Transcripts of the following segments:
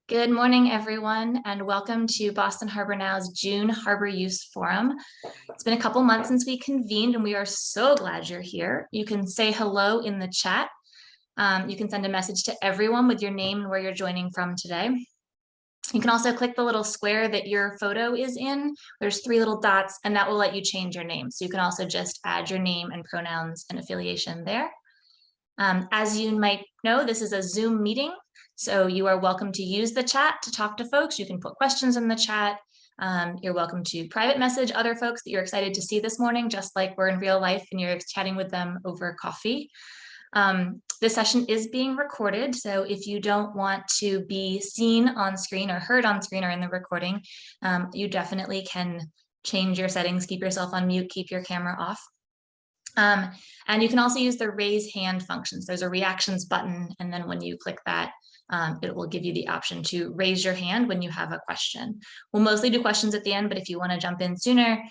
Good morning, everyone, and welcome to Boston Harbor Now's June Harbor Use Forum. It's been a couple months since we convened, and we are so glad you're here. You can say hello in the chat. You can send a message to everyone with your name and where you're joining from today. You can also click the little square that your photo is in. There's 3 little dots, and that will let you change your name. So you can also just add your name and pronouns and affiliation there. As you might know, this is a Zoom meeting, so you are welcome to use the chat to talk to folks. You can put questions in the chat. You're welcome to private message other folks that you're excited to see this morning, just like we're in real life and you're chatting with them over coffee. This session is being recorded, so if you don't want to be seen on screen or heard on screen or in the recording, you definitely can change your settings, keep yourself on mute, keep your camera off. And you can also use the raise hand functions. There's a reactions button, and then when you click that, it will give you the option to raise your hand when you have a question. We'll mostly do questions at the end, but if you want to jump in sooner,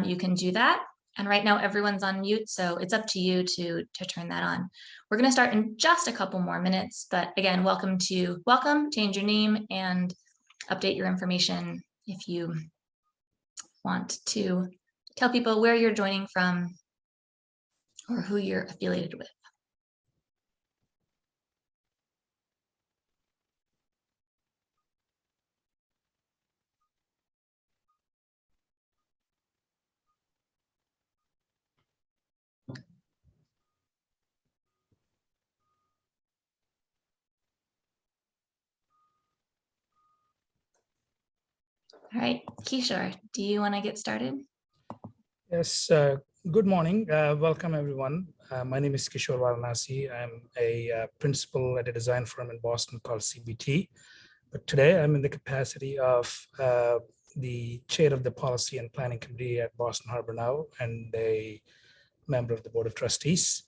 you can do that. And right now everyone's on mute, so it's up to you to turn that on. We're going to start in just a couple more minutes, but again, welcome, change your name, and update your information if you want to tell people where you're joining from or who you're affiliated with. All right, Kishore, do you want to get started? Yes, good morning. Welcome, everyone. My name is Kishore Varanasi. I'm a principal at a design firm in Boston called CBT. But today I'm in the capacity of the chair of the Policy and Planning Committee at Boston Harbor Now and a member of the Board of Trustees.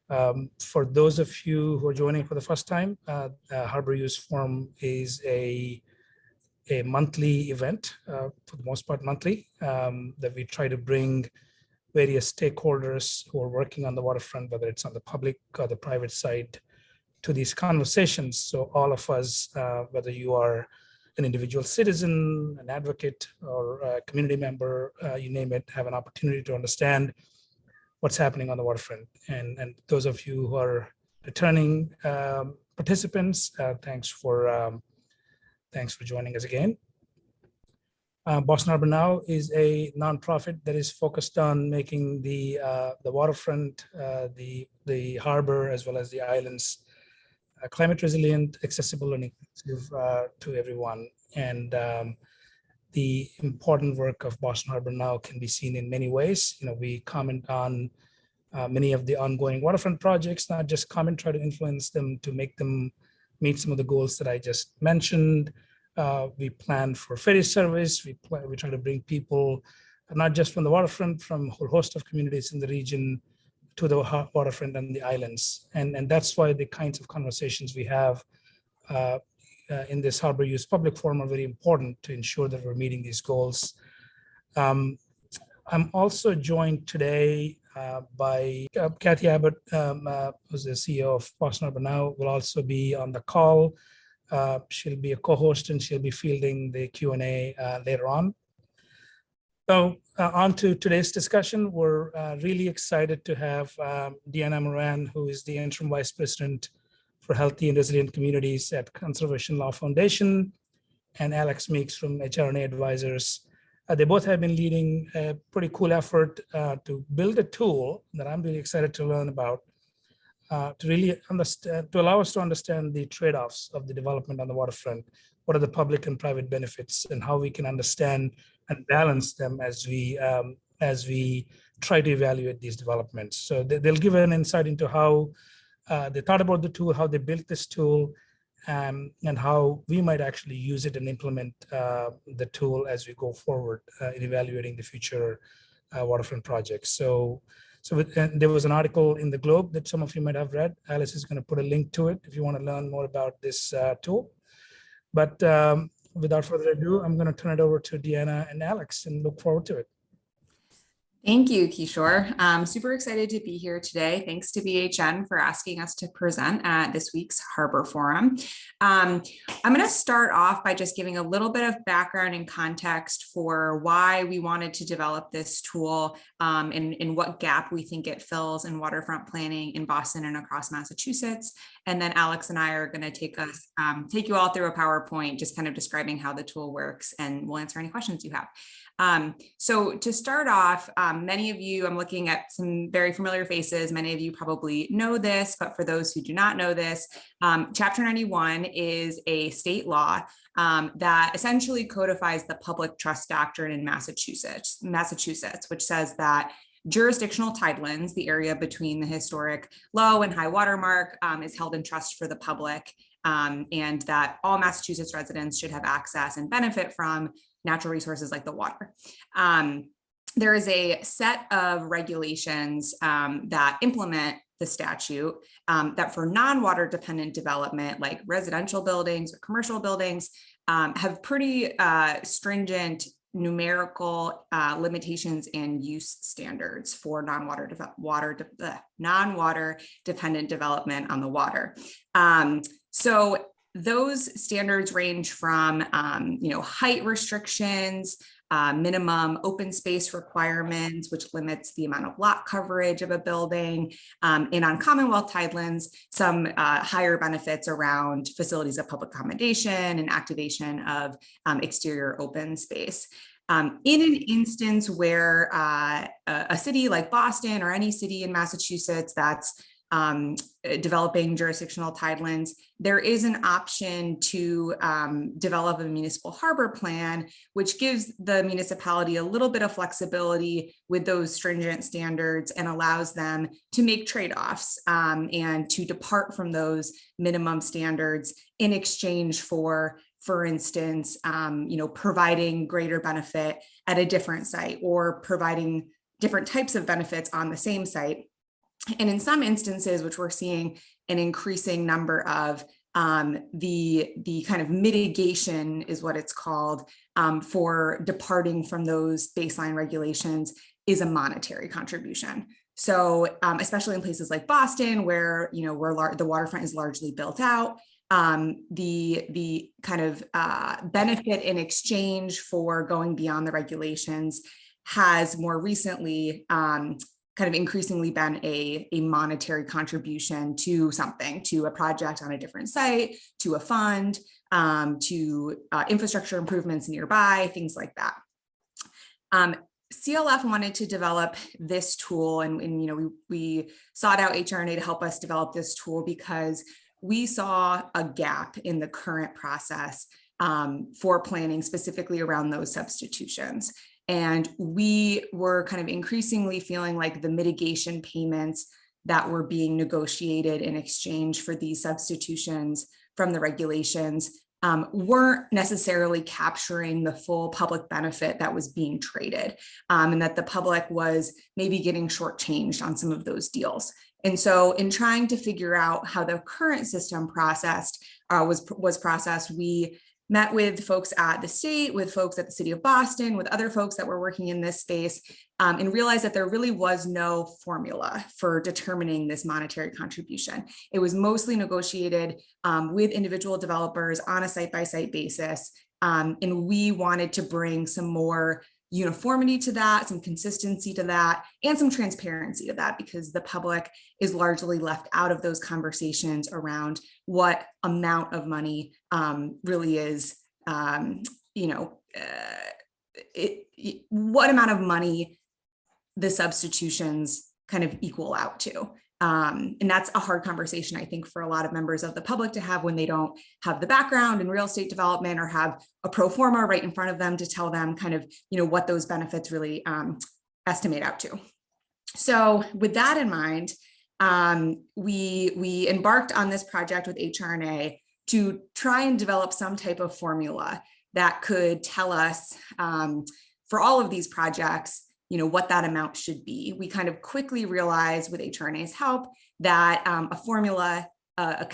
For those of you who are joining for the first time, Harbor Use Forum is a monthly event, for the most part monthly, that we try to bring various stakeholders who are working on the waterfront, whether it's on the public or the private side, to these conversations. So all of us, whether you are an individual citizen, an advocate, or a community member, you name it, have an opportunity to understand what's happening on the waterfront. And those of you who are returning participants, thanks for joining us again. Boston Harbor Now is a nonprofit that is focused on making the waterfront, the harbor, as well as the islands, climate resilient, accessible, and inclusive to everyone. And the important work of Boston Harbor Now can be seen in many ways. We comment on many of the ongoing waterfront projects, not just comment, try to influence them to make them meet some of the goals that I just mentioned. We plan for ferry service. We try to bring people, not just from the waterfront, from a whole host of communities in the region to the waterfront and the islands. And that's why the kinds of conversations we have in this Harbor Use public forum are very important to ensure that we're meeting these goals. I'm also joined today by Kathy Abbott, who's the CEO of Boston Harbor Now, will also be on the call. She'll be a co-host and she'll be fielding the Q&A later on. So on to today's discussion. We're really excited to have Deanna Moran, who is the Interim Vice President for Healthy and Resilient Communities at Conservation Law Foundation, and Alex Meeks from HRNA Advisors. They both have been leading a pretty cool effort to build a tool that I'm really excited to learn about, to really understand, to allow us to understand the trade-offs of the development on the waterfront. What are the public and private benefits, and how we can understand and balance them as we try to evaluate these developments. So they'll give an insight into how they thought about the tool, how they built this tool, and how we might actually use it and implement the tool as we go forward in evaluating the future waterfront projects. So there was an article in the Globe that some of you might have read. Alice is going to put a link to it if you want to learn more about this tool. But without further ado, I'm going to turn it over to Deanna and Alex and look forward to it. Thank you, Kishore. I'm super excited to be here today. Thanks to BHN for asking us to present at this week's Harbor Forum. I'm going to start off by just giving a little bit of background and context for why we wanted to develop this tool and what gap we think it fills in waterfront planning in Boston and across Massachusetts. And then Alex and I are going to take you all through a PowerPoint, just kind of describing how the tool works, and we'll answer any questions you have. So to start off, many of you, I'm looking at some very familiar faces. Many of you probably know this, but for those who do not know this, Chapter 91 is a state law that essentially codifies the public trust doctrine in Massachusetts, which says that jurisdictional tidelands, the area between the historic low and high water mark, is held in trust for the public, and that all Massachusetts residents should have access and benefit from natural resources like the water. There is a set of regulations that implement the statute that for non-water dependent development, like residential buildings or commercial buildings, have pretty stringent numerical limitations and use standards for non-water dependent development on the water. So those standards range from, height restrictions, minimum open space requirements, which limits the amount of lot coverage of a building, and on Commonwealth Tidelands, some higher benefits around facilities of public accommodation and activation of exterior open space. In an instance where a city like Boston or any city in Massachusetts that's developing jurisdictional tidelands, there is an option to develop a municipal harbor plan, which gives the municipality a little bit of flexibility with those stringent standards and allows them to make trade-offs and to depart from those minimum standards in exchange for instance, providing greater benefit at a different site or providing different types of benefits on the same site. And in some instances, which we're seeing an increasing number of, the kind of mitigation is what it's called for departing from those baseline regulations is a monetary contribution. So especially in places like Boston, where the waterfront is largely built out, the kind of benefit in exchange for going beyond the regulations has more recently kind of increasingly been a monetary contribution to something, to a project on a different site, to a fund, to infrastructure improvements nearby, things like that. CLF wanted to develop this tool, and we sought out HRNA to help us develop this tool because we saw a gap in the current process for planning, specifically around those substitutions. And we were kind of increasingly feeling like the mitigation payments that were being negotiated in exchange for these substitutions from the regulations weren't necessarily capturing the full public benefit that was being traded, and that the public was maybe getting shortchanged on some of those deals. And so in trying to figure out how the current system was processed, we met with folks at the state, with folks at the city of Boston, with other folks that were working in this space, and realized that there really was no formula for determining this monetary contribution. It was mostly negotiated with individual developers on a site-by-site basis. And we wanted to bring some more uniformity to that, some consistency to that, and some transparency to that, because the public is largely left out of those conversations around what amount of money really is, what amount of money the substitutions kind of equal out to. And that's a hard conversation, I think, for a lot of members of the public to have when they don't have the background in real estate development or have a pro forma right in front of them to tell them kind of, what those benefits really estimate out to. So with that in mind, we embarked on this project with HRNA to try and develop some type of formula that could tell us for all of these projects, what that amount should be. We kind of quickly realized with HRNA's help that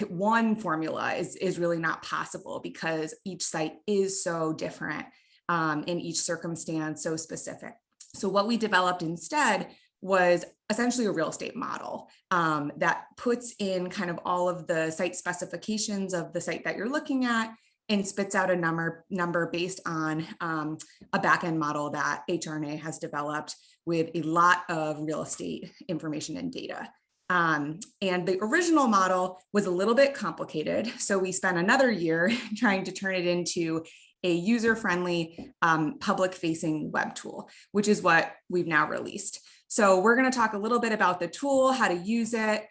one formula is really not possible, because each site is so different and each circumstance so specific. So what we developed instead was essentially a real estate model that puts in kind of all of the site specifications of the site that you're looking at and spits out a number based on a backend model that HRNA has developed with a lot of real estate information and data. And the original model was a little bit complicated. So we spent another year trying to turn it into a user-friendly public-facing web tool, which is what we've now released. So we're going to talk a little bit about the tool, how to use it.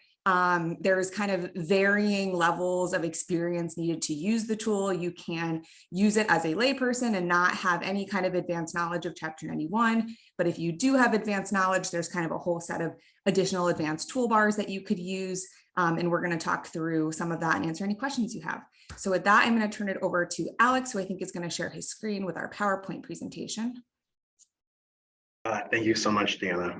There's kind of varying levels of experience needed to use the tool. You can use it as a layperson and not have any kind of advanced knowledge of Chapter 91. But if you do have advanced knowledge, there's kind of a whole set of additional advanced toolbars that you could use. And we're going to talk through some of that and answer any questions you have. So with that, I'm going to turn it over to Alex, who I think is going to share his screen with our PowerPoint presentation. Thank you so much, Deanna.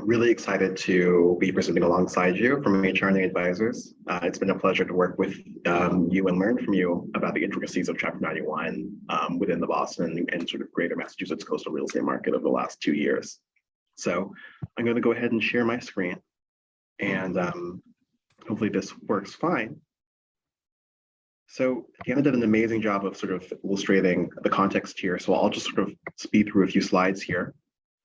Really excited to be presenting alongside you from HRNA Advisors. It's been a pleasure to work with you and learn from you about the intricacies of Chapter 91 within the Boston and sort of greater Massachusetts coastal real estate market over the last 2 years. So I'm going to go ahead and share my screen, and hopefully this works fine. So Deanna did an amazing job of sort of illustrating the context here. So I'll just sort of speed through a few slides here.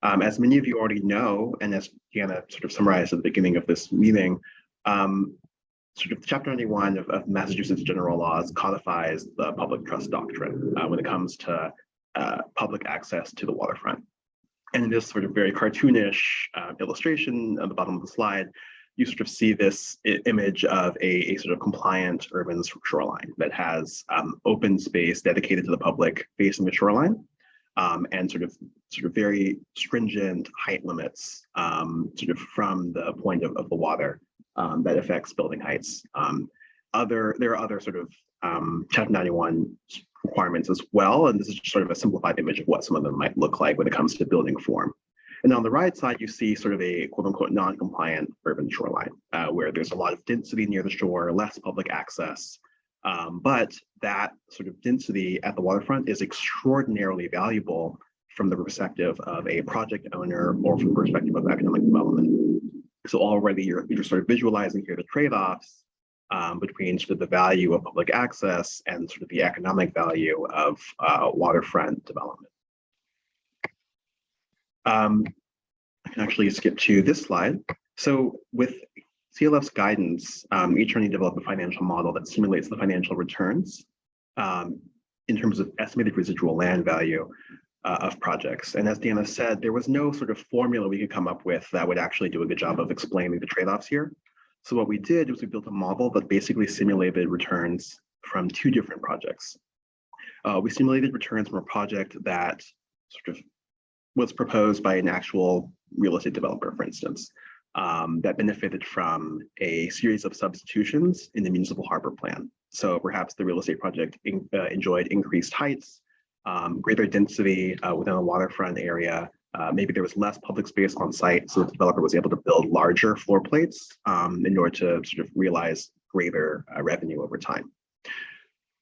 As many of you already know, and as Deanna sort of summarized at the beginning of this meeting, sort of Chapter 91 of Massachusetts general laws codifies the public trust doctrine when it comes to public access to the waterfront. And in this sort of very cartoonish illustration at the bottom of the slide, you sort of see this image of a sort of compliant urban shoreline that has open space dedicated to the public facing the shoreline. And sort of very stringent height limits sort of from the point of the water that affects building heights. There are other sort of Chapter 91 requirements as well, and this is just sort of a simplified image of what some of them might look like when it comes to building form. And on the right side, you see sort of a quote unquote non-compliant urban shoreline where there's a lot of density near the shore, less public access. But that sort of density at the waterfront is extraordinarily valuable from the perspective of a project owner or from the perspective of economic development. So already you're sort of visualizing here the trade-offs between sort of the value of public access and sort of the economic value of waterfront development. I can actually skip to this slide. So with CLF's guidance, HRNA developed a financial model that simulates the financial returns in terms of estimated residual land value of projects. And as Deanna said, there was no sort of formula we could come up with that would actually do a good job of explaining the trade-offs here. So what we did was we built a model that basically simulated returns from 2 different projects. We simulated returns from a project that sort of was proposed by an actual real estate developer, for instance, that benefited from a series of substitutions in the municipal harbor plan. So perhaps the real estate project enjoyed increased heights, greater density within a waterfront area. Maybe there was less public space on site, so the developer was able to build larger floor plates in order to sort of realize greater revenue over time.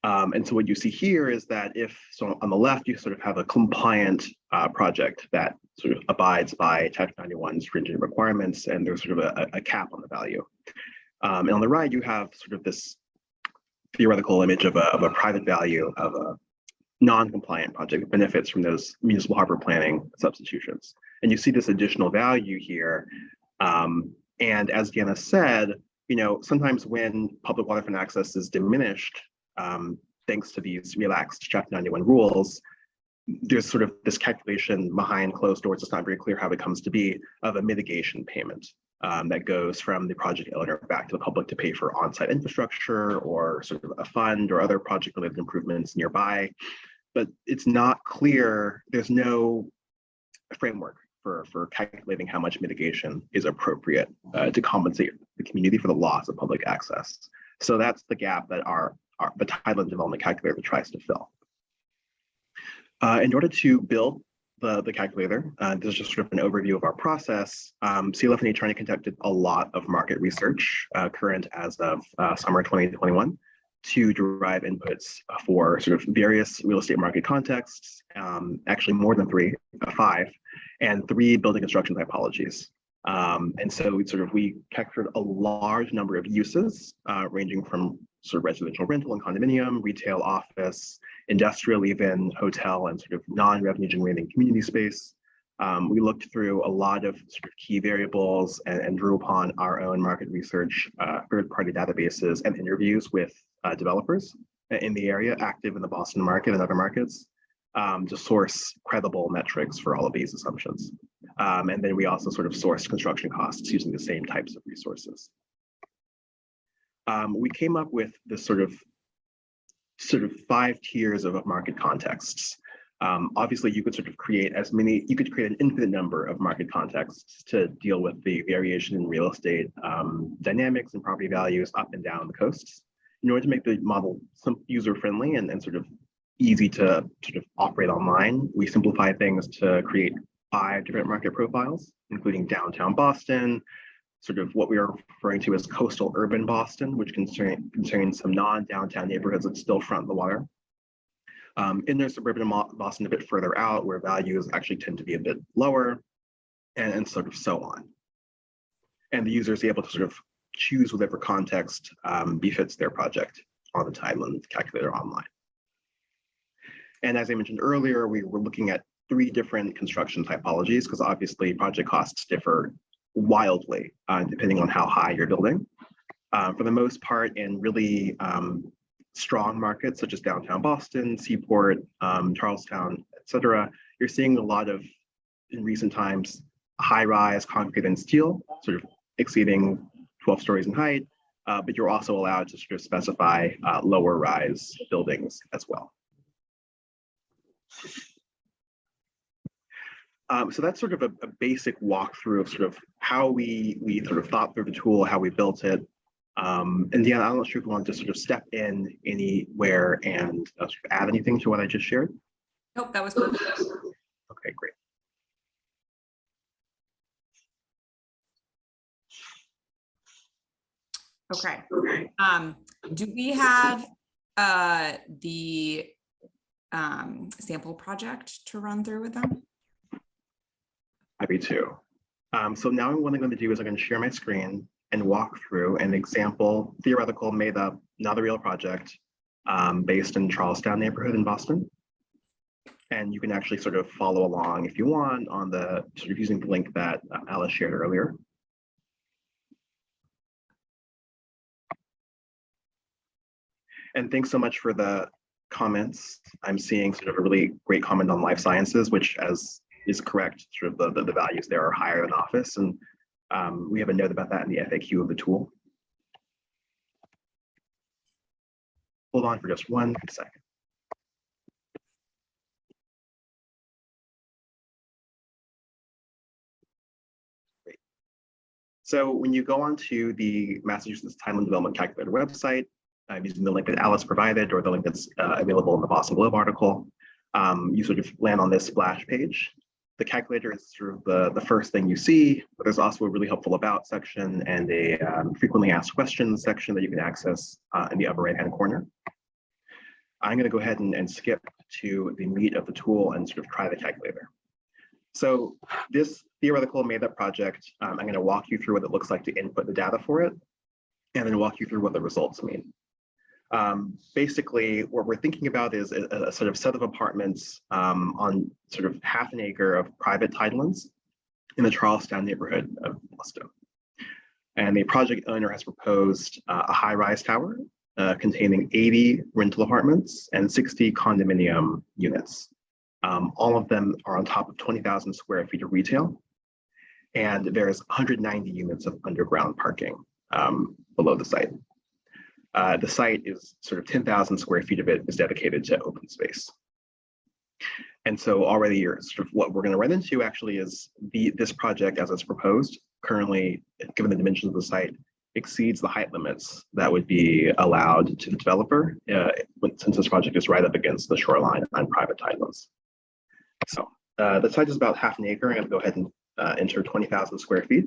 And so what you see here is that so on the left, you sort of have a compliant project that sort of abides by Chapter 91 stringent requirements, and there's sort of a cap on the value. And on the right, you have sort of this theoretical image of a private value of a non-compliant project that benefits from those municipal harbor planning substitutions. And you see this additional value here. And as Deanna said, sometimes when public waterfront access is diminished, thanks to these relaxed Chapter 91 rules, there's sort of this calculation behind closed doors. It's not very clear how it comes to be of a mitigation payment that goes from the project owner back to the public to pay for on-site infrastructure or sort of a fund or other project-related improvements nearby. But it's not clear, there's no framework for calculating how much mitigation is appropriate to compensate the community for the loss of public access. So that's the gap that the Tidelands development calculator tries to fill. In order to build the calculator, this is just sort of an overview of our process. CLF and HRNA conducted a lot of market research, current as of summer 2021, to derive inputs for sort of various real estate market contexts, actually more than 5, and 3 building construction typologies. And so we captured a large number of uses, ranging from sort of residential rental and condominium, retail, office, industrial, even hotel, and sort of non-revenue generating community space. We looked through a lot of sort of key variables and drew upon our own market research, third-party databases, and interviews with developers in the area, active in the Boston market and other markets, to source credible metrics for all of these assumptions. And then we also sort of sourced construction costs using the same types of resources. We came up with this sort of 5 tiers of market contexts. Obviously, you could sort of create you could create an infinite number of market contexts to deal with the variation in real estate dynamics and property values up and down the coasts. In order to make the model user-friendly and sort of easy to sort of operate online, we simplify things to create 5 different market profiles, including downtown Boston, sort of what we are referring to as coastal urban Boston, which concerns some non-downtown neighborhoods that still front the water. Inner suburban Boston a bit further out, where values actually tend to be a bit lower, and sort of so on. And the user is able to sort of choose whatever context befits their project on the Tidelands calculator online. And as I mentioned earlier, we were looking at 3 different construction typologies, because obviously project costs differ wildly depending on how high you're building. For the most part, in really strong markets such as downtown Boston, Seaport, Charlestown, etc., you're seeing a lot of, in recent times, high-rise concrete and steel, sort of exceeding 12 stories in height, but you're also allowed to sort of specify lower-rise buildings as well. So that's sort of a basic walkthrough of sort of how we sort of thought through the tool, how we built it. And Deanna, I'm not sure if you want to sort of step in anywhere and sort of add anything to what I just shared. Nope, that was perfect. Okay, great. Okay. Do we have the sample project to run through with them? Happy to. So now what I'm going to do is I'm going to share my screen and walk through an example, theoretical, made up, not a real project, based in Charlestown neighborhood in Boston. And you can actually sort of follow along if you want on the sort of using the link that Alice shared earlier. And thanks so much for the comments. I'm seeing sort of a really great comment on life sciences, which, as is correct, sort of the values there are higher than office. And we have a note about that in the FAQ of the tool. Hold on for just 1 second. Great. So when you go onto the Massachusetts Tideland Development Calculator website, using the link that Alice provided or the link that's available in the Boston Globe article, you sort of land on this splash page. The calculator is sort of the first thing you see, but there's also a really helpful about section and a frequently asked questions section that you can access in the upper right-hand corner. I'm going to go ahead and skip to the meat of the tool and sort of try the calculator. So this theoretical made-up project, I'm going to walk you through what it looks like to input the data for it, and then walk you through what the results mean. Basically, what we're thinking about is a sort of set of apartments on sort of half an acre of private tidelands in the Charlestown neighborhood of Boston. And the project owner has proposed a high-rise tower containing 80 rental apartments and 60 condominium units. All of them are on top of 20,000 square feet of retail. And there's 190 units of underground parking below the site. The site is sort of 10,000 square feet of it is dedicated to open space. And so already you're sort of what we're going to run into actually is this project as it's proposed currently, given the dimensions of the site, exceeds the height limits that would be allowed to the developer since this project is right up against the shoreline on private tidelands. So the site is about half an acre. I'm going to go ahead and enter 20,000 square feet.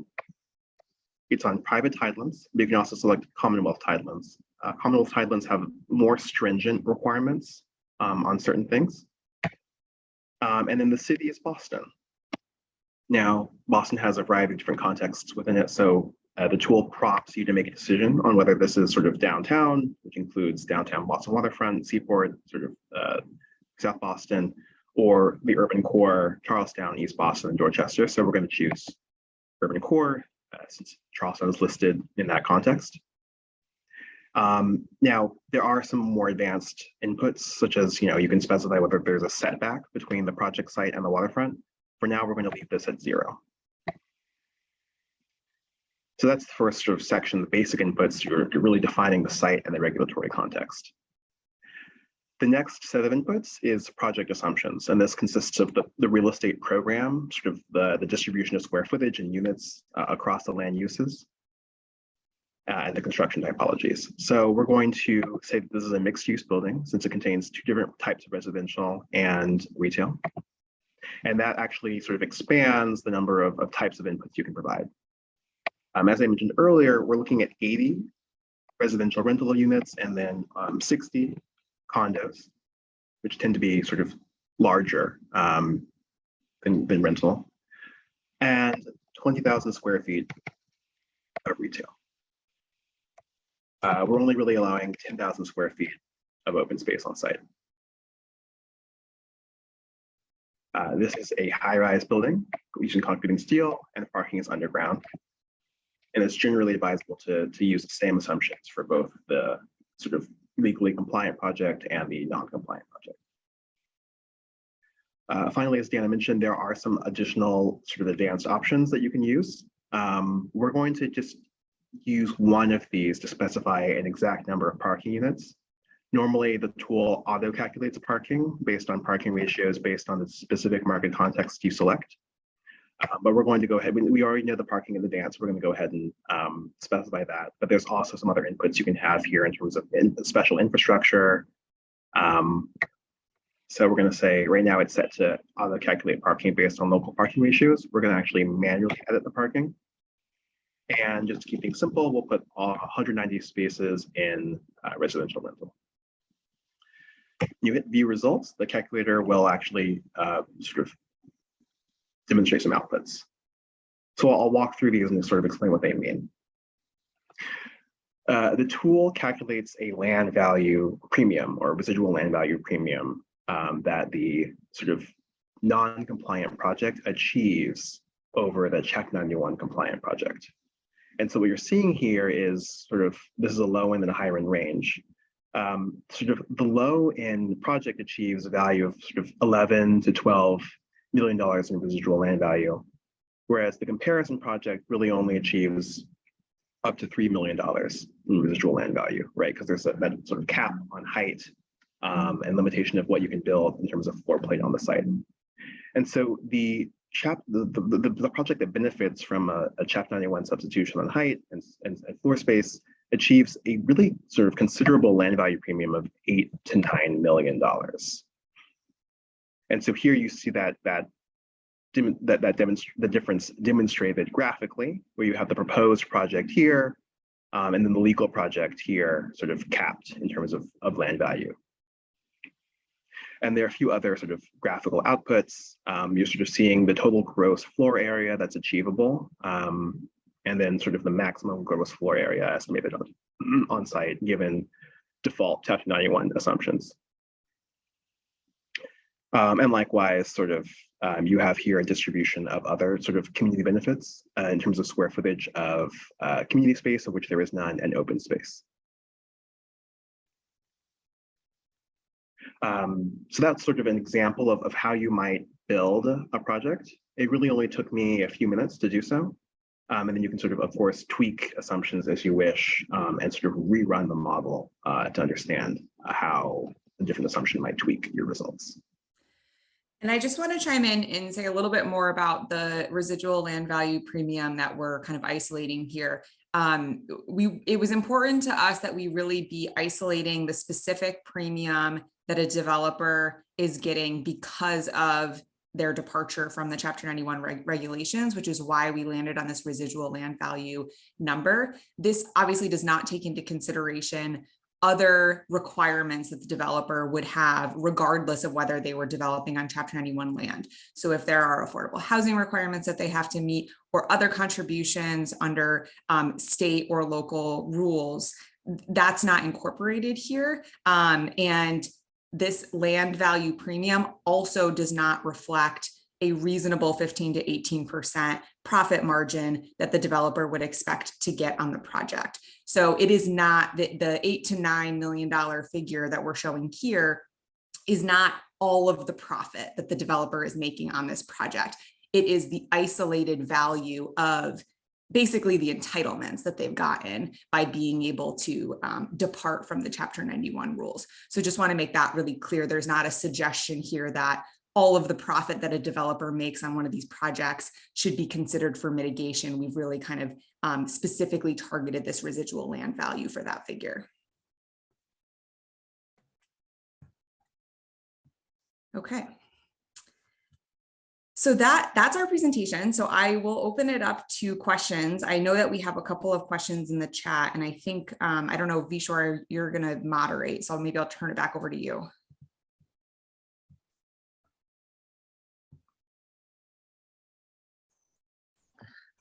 It's on private tidelands, but you can also select Commonwealth tidelands. Commonwealth tidelands have more stringent requirements on certain things. And then the city is Boston. Now, Boston has a variety of different contexts within it. So the tool prompts you to make a decision on whether this is sort of downtown, which includes downtown Boston waterfront, Seaport, sort of South Boston, or the urban core, Charlestown, East Boston, and Dorchester. So we're going to choose urban core since Charlestown is listed in that context. Now, there are some more advanced inputs, such as, you can specify whether there's a setback between the project site and the waterfront. For now, we're going to leave this at 0. So that's the first sort of section, the basic inputs. You're really defining the site and the regulatory context. The next set of inputs is project assumptions, and this consists of the real estate program, sort of the distribution of square footage and units across the land uses, and the construction typologies. So we're going to say that this is a mixed-use building since it contains 2 different types of residential and retail. And that actually sort of expands the number of types of inputs you can provide. As I mentioned earlier, we're looking at 80 residential rental units and then 60 condos, which tend to be sort of larger than rental, and 20,000 square feet of retail. We're only really allowing 10,000 square feet of open space on site. This is a high-rise building using concrete and steel, and the parking is underground. And it's generally advisable to use the same assumptions for both the sort of legally compliant project and the non-compliant project. Finally, as Dana mentioned, there are some additional sort of advanced options that you can use. We're going to just use one of these to specify an exact number of parking units. Normally, the tool auto-calculates parking based on parking ratios based on the specific market context you select. But we're going to go ahead, we already know the parking in advance, we're going to go ahead and specify that. But there's also some other inputs you can have here in terms of special infrastructure. So we're going to say right now it's set to auto-calculate parking based on local parking ratios. We're going to actually manually edit the parking. And just to keep things simple, we'll put 190 spaces in residential rental. You hit view results, the calculator will actually sort of demonstrate some outputs. So I'll walk through these and sort of explain what they mean. The tool calculates a land value premium or residual land value premium that the sort of non-compliant project achieves over the Check 91 compliant project. And so what you're seeing here is sort of, this is a low end and a higher end range. Sort of the low end project achieves a value of sort of 11 to 12 $1 million in residual land value, whereas the comparison project really only achieves up to $3 million in residual land value, right? Because there's that sort of cap on height and limitation of what you can build in terms of floor plate on the site. And so the project that benefits from a Chapter 91 substitution on height and floor space achieves a really sort of considerable land value premium of $8 to $9 million. And so here you see the difference demonstrated graphically, where you have the proposed project here, and then the legal project here, sort of capped in terms of land value. And there are a few other sort of graphical outputs. You're sort of seeing the total gross floor area that's achievable, and then sort of the maximum gross floor area estimated on site given default Chapter 91 assumptions. And likewise, sort of, you have here a distribution of other sort of community benefits in terms of square footage of community space, of which there is none, and open space. So that's sort of an example of how you might build a project. It really only took me a few minutes to do so. And then you can sort of course, tweak assumptions as you wish and sort of rerun the model to understand how a different assumption might tweak your results. And I just want to chime in and say a little bit more about the residual land value premium that we're kind of isolating here. It was important to us that we really be isolating the specific premium that a developer is getting because of their departure from the Chapter 91 regulations, which is why we landed on this residual land value number. This obviously does not take into consideration other requirements that the developer would have regardless of whether they were developing on Chapter 91 land. So if there are affordable housing requirements that they have to meet or other contributions under state or local rules, that's not incorporated here. And this land value premium also does not reflect a reasonable 15 to 18% profit margin that the developer would expect to get on the project. So it is not the $8 to $9 million figure that we're showing here is not all of the profit that the developer is making on this project. It is the isolated value of basically the entitlements that they've gotten by being able to depart from the Chapter 91 rules. So just want to make that really clear. There's not a suggestion here that all of the profit that a developer makes on one of these projects should be considered for mitigation. We've really kind of specifically targeted this residual land value for that figure. Okay. So that's our presentation. So I will open it up to questions. I know that we have a couple of questions in the chat, and I think, I don't know, Vishwar, you're going to moderate, so maybe I'll turn it back over to you.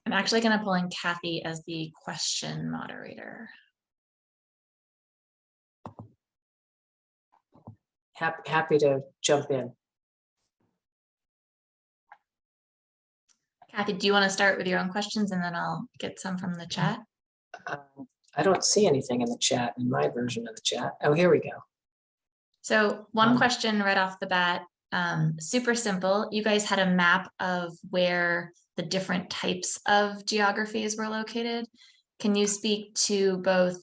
I'm actually going to pull in Kathy as the question moderator. Happy to jump in. Kathy, do you want to start with your own questions and then I'll get some from the chat? I don't see anything in the chat, in my version of the chat. Oh, here we go. So one question right off the bat, super simple. You guys had a map of where the different types of geographies were located. Can you speak to both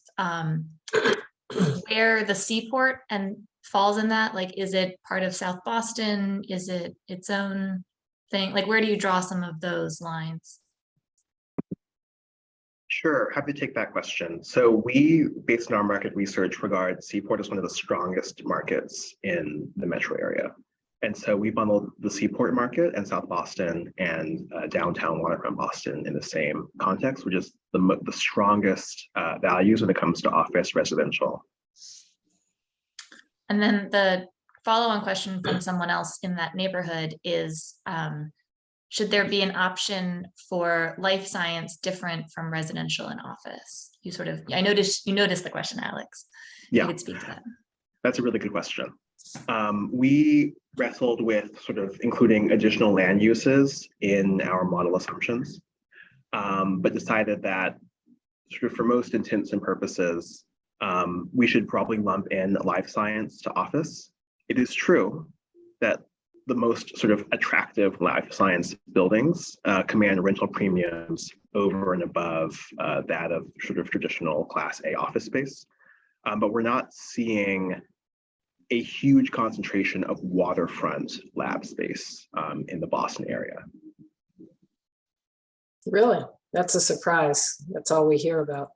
where the seaport and falls in that? Like, is it part of South Boston? Is it its own thing? Like, where do you draw some of those lines? Sure, happy to take that question. So we, based on our market research, regard Seaport as one of the strongest markets in the metro area. And so we bundled the Seaport market and South Boston and downtown waterfront Boston in the same context, which is the strongest values when it comes to office residential. And then the follow-on question from someone else in that neighborhood is, should there be an option for life science different from residential and office? You sort of, I noticed you noticed the question, Alex. Yeah, you could speak to that. That's a really good question. We wrestled with sort of including additional land uses in our model assumptions, but decided that sort of for most intents and purposes, we should probably lump in life science to office. It is true that the most sort of attractive life science buildings command rental premiums over and above that of sort of traditional Class A office space. But we're not seeing a huge concentration of waterfront lab space in the Boston area. Really? That's a surprise. That's all we hear about.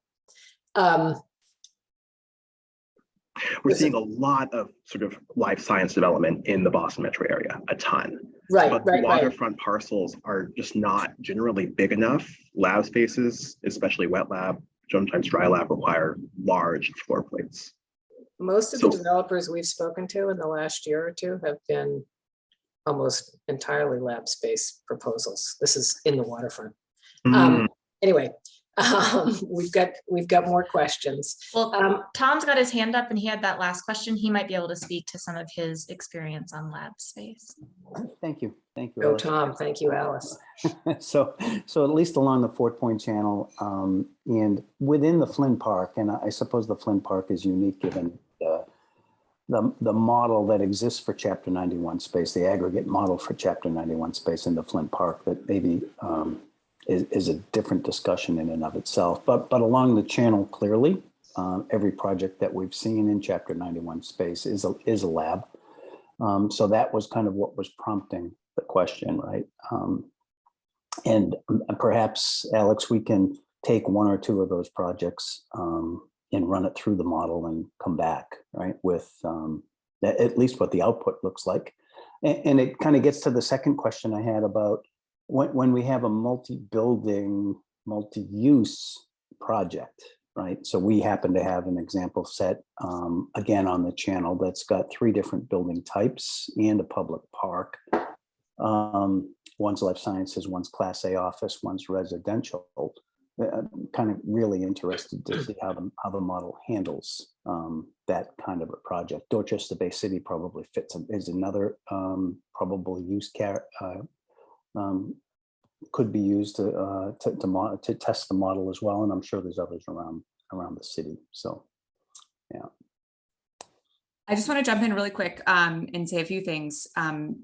We're seeing a lot of sort of life science development in the Boston metro area, a ton. Right, but right, waterfront parcels are just not generally big enough. Lab spaces, especially wet lab, sometimes dry lab, require large floor plates. Most of the developers we've spoken to in the last year or two have been almost entirely lab space proposals. This is in the waterfront. Anyway, we've got more questions. Well, Tom's got his hand up and he had that last question. He might be able to speak to some of his experience on lab space. Thank you. Thank you. Oh, Tom. Thank you, Alice. So at least along the Fort Point Channel and within the Flynn Park, and I suppose the Flynn Park is unique given the model that exists for Chapter 91 space, the aggregate model for Chapter 91 space in the Flynn Park that maybe is a different discussion in and of itself. But along the channel, clearly, every project that we've seen in Chapter 91 space is a lab. So that was kind of what was prompting the question, right? And perhaps, Alex, we can take one or two of those projects and run it through the model and come back, right, with at least what the output looks like. And it kind of gets to the second question I had about when we have a multi-building, multi-use project, right? So we happen to have an example set, again, on the channel that's got 3 different building types and a public park. One's life sciences, one's Class A office, one's residential. I'm kind of really interested to see how the model handles that kind of a project. Dorchester Bay City probably fits, is another probable use could be used to test the model as well, and I'm sure there's others around the city. So, yeah. I just want to jump in really quick and say a few things.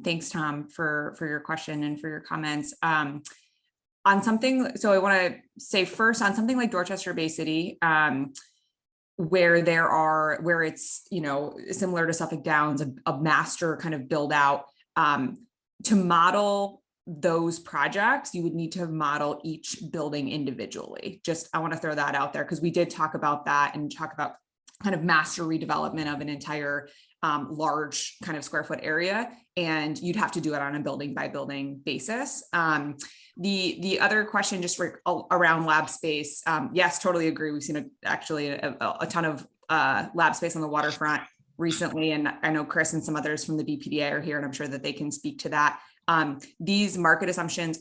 Thanks, Tom, for your question and for your comments. On something, so I want to say first on something like Dorchester Bay City, where it's, you know, similar to Suffolk Downs, a master kind of build out, to model those projects, you would need to model each building individually. Just, I want to throw that out there because we did talk about that and talk about kind of master redevelopment of an entire large kind of square foot area, and you'd have to do it on a building by building basis. The other question just around lab space, yes, totally agree. We've seen actually a ton of lab space on the waterfront recently, and I know Chris and some others from the BPDA are here, and I'm sure that they can speak to that. These market assumptions,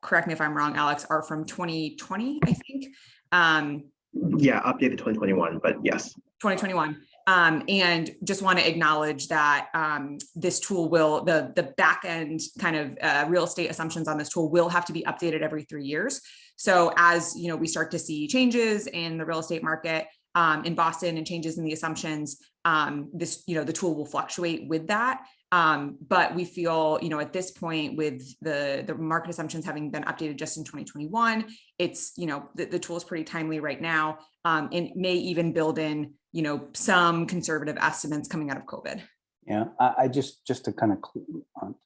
correct me if I'm wrong, Alex, are from 2020, I think. Yeah, updated 2021, but yes. 2021. And just want to acknowledge that this tool will, the back end kind of real estate assumptions on this tool will have to be updated every 3 years. So as you know, we start to see changes in the real estate market in Boston and changes in the assumptions, this, you know, the tool will fluctuate with that. But we feel, you know, at this point with the market assumptions having been updated just in 2021, it's, you know, the tool is pretty timely right now, and may even build in, you know, some conservative estimates coming out of COVID. Yeah, I just to kind of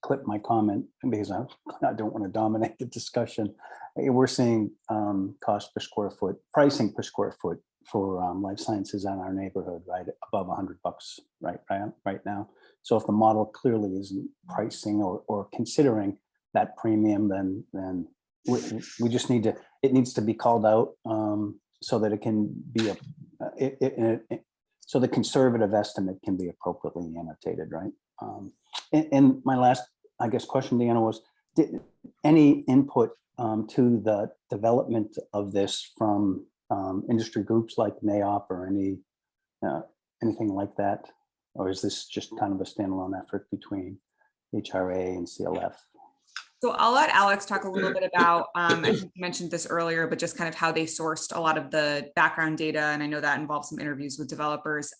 clip my comment, because I don't want to dominate the discussion. We're seeing cost per square foot, pricing per square foot for life sciences in our neighborhood, right above $100 right now. So if the model clearly isn't pricing or considering that premium, then we just need to, it needs to be called out so that it can be so the conservative estimate can be appropriately annotated, right? And my last, I guess, question, Deanna, was any input to the development of this from industry groups like NAIOP or anything like that? Or is this just kind of a standalone effort between HRA and CLF? So I'll let Alex talk a little bit about, I think you mentioned this earlier, but just kind of how they sourced a lot of the background data. And I know that involves some interviews with developers.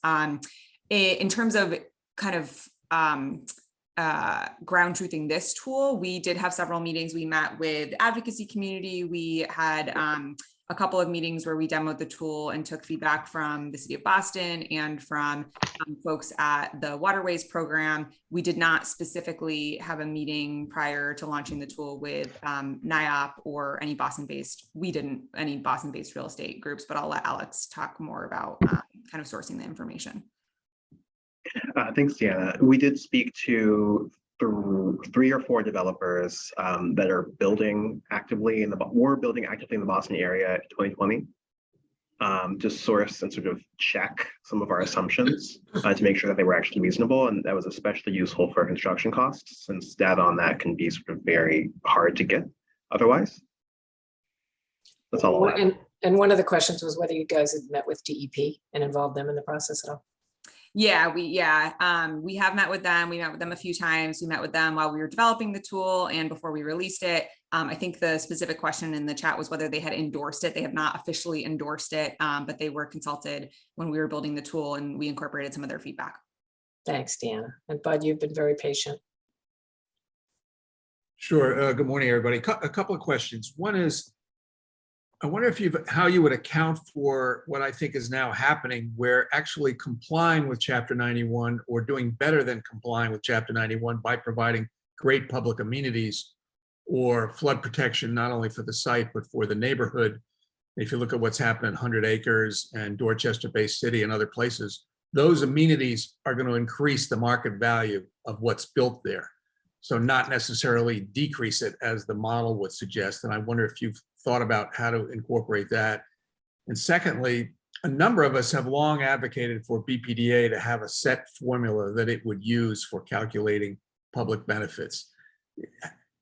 In terms of kind of ground truthing this tool, we did have several meetings. We met with advocacy community. We had a couple of meetings where we demoed the tool and took feedback from the city of Boston and from folks at the Waterways program. We did not specifically have a meeting prior to launching the tool with NIOP or any Boston-based, any Boston-based real estate groups, but I'll let Alex talk more about kind of sourcing the information. Thanks, Deanna. We did speak to 3 or 4 developers that are building actively in the Boston area in 2020, to source and sort of check some of our assumptions to make sure that they were actually reasonable. And that was especially useful for construction costs, since data on that can be sort of very hard to get otherwise. That's all. And one of the questions was whether you guys had met with DEP and involved them in the process at all. Yeah, we have met with them. We met with them a few times. We met with them while we were developing the tool and before we released it. I think the specific question in the chat was whether they had endorsed it. They have not officially endorsed it, but they were consulted when we were building the tool, and we incorporated some of their feedback. Thanks, Deanna. And Bud, you've been very patient. Sure. Good morning, everybody. A couple of questions. One is, I wonder if how you would account for what I think is now happening, where actually complying with Chapter 91 or doing better than complying with Chapter 91 by providing great public amenities or flood protection, not only for the site, but for the neighborhood. If you look at what's happened at 100 Acres and Dorchester Bay City and other places, those amenities are going to increase the market value of what's built there. So not necessarily decrease it as the model would suggest. And I wonder if you've thought about how to incorporate that. And secondly, a number of us have long advocated for BPDA to have a set formula that it would use for calculating public benefits.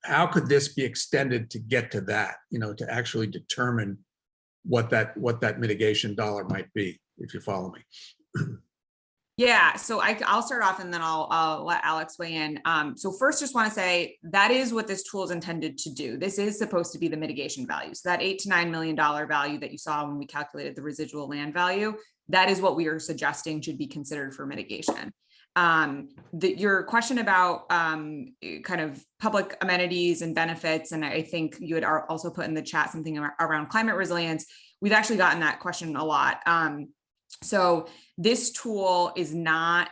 How could this be extended to get to that, to actually determine what that mitigation dollar might be, if you follow me? Yeah, so I'll start off and then I'll let Alex weigh in. So first, just want to say that is what this tool is intended to do. This is supposed to be the mitigation value. So that $8 to $9 million value that you saw when we calculated the residual land value, that is what we are suggesting should be considered for mitigation. Your question about kind of public amenities and benefits, and I think you had also put in the chat something around climate resilience. We've actually gotten that question a lot. So this tool is not,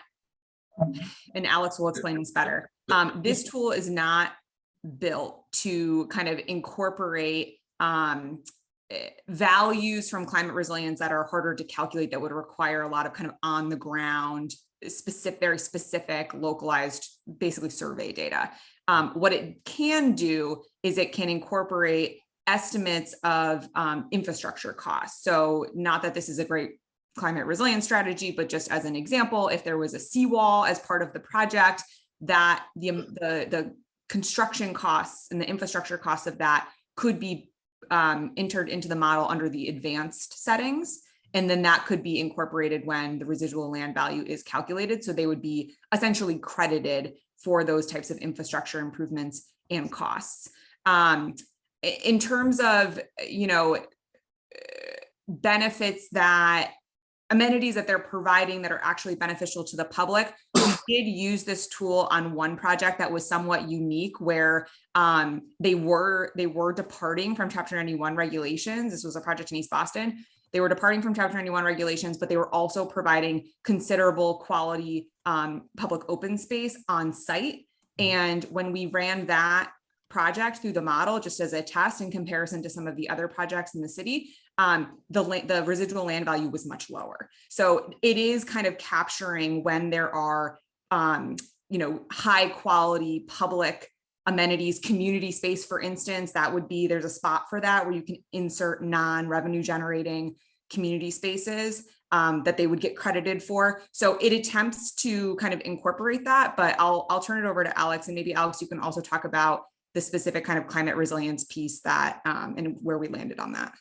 and Alex will explain this better. This tool is not built to kind of incorporate values from climate resilience that are harder to calculate, that would require a lot of kind of on the ground, very specific, localized, basically survey data. What it can do is it can incorporate estimates of infrastructure costs. So not that this is a great climate resilience strategy, but just as an example, if there was a seawall as part of the project, that the construction costs and the infrastructure costs of that could be entered into the model under the advanced settings. And then that could be incorporated when the residual land value is calculated. So they would be essentially credited for those types of infrastructure improvements and costs. In terms of, benefits that amenities that they're providing that are actually beneficial to the public. We did use this tool on one project that was somewhat unique, where they were departing from Chapter 91 regulations. This was a project in East Boston. They were departing from Chapter 91 regulations, but they were also providing considerable quality public open space on site. And when we ran that project through the model, just as a test in comparison to some of the other projects in the city, the residual land value was much lower. So it is kind of capturing when there are, high quality public amenities, community space, for instance, there's a spot for that where you can insert non-revenue generating community spaces that they would get credited for. So it attempts to kind of incorporate that, but I'll turn it over to Alex, and maybe Alex, you can also talk about the specific kind of climate resilience piece that and where we landed on that.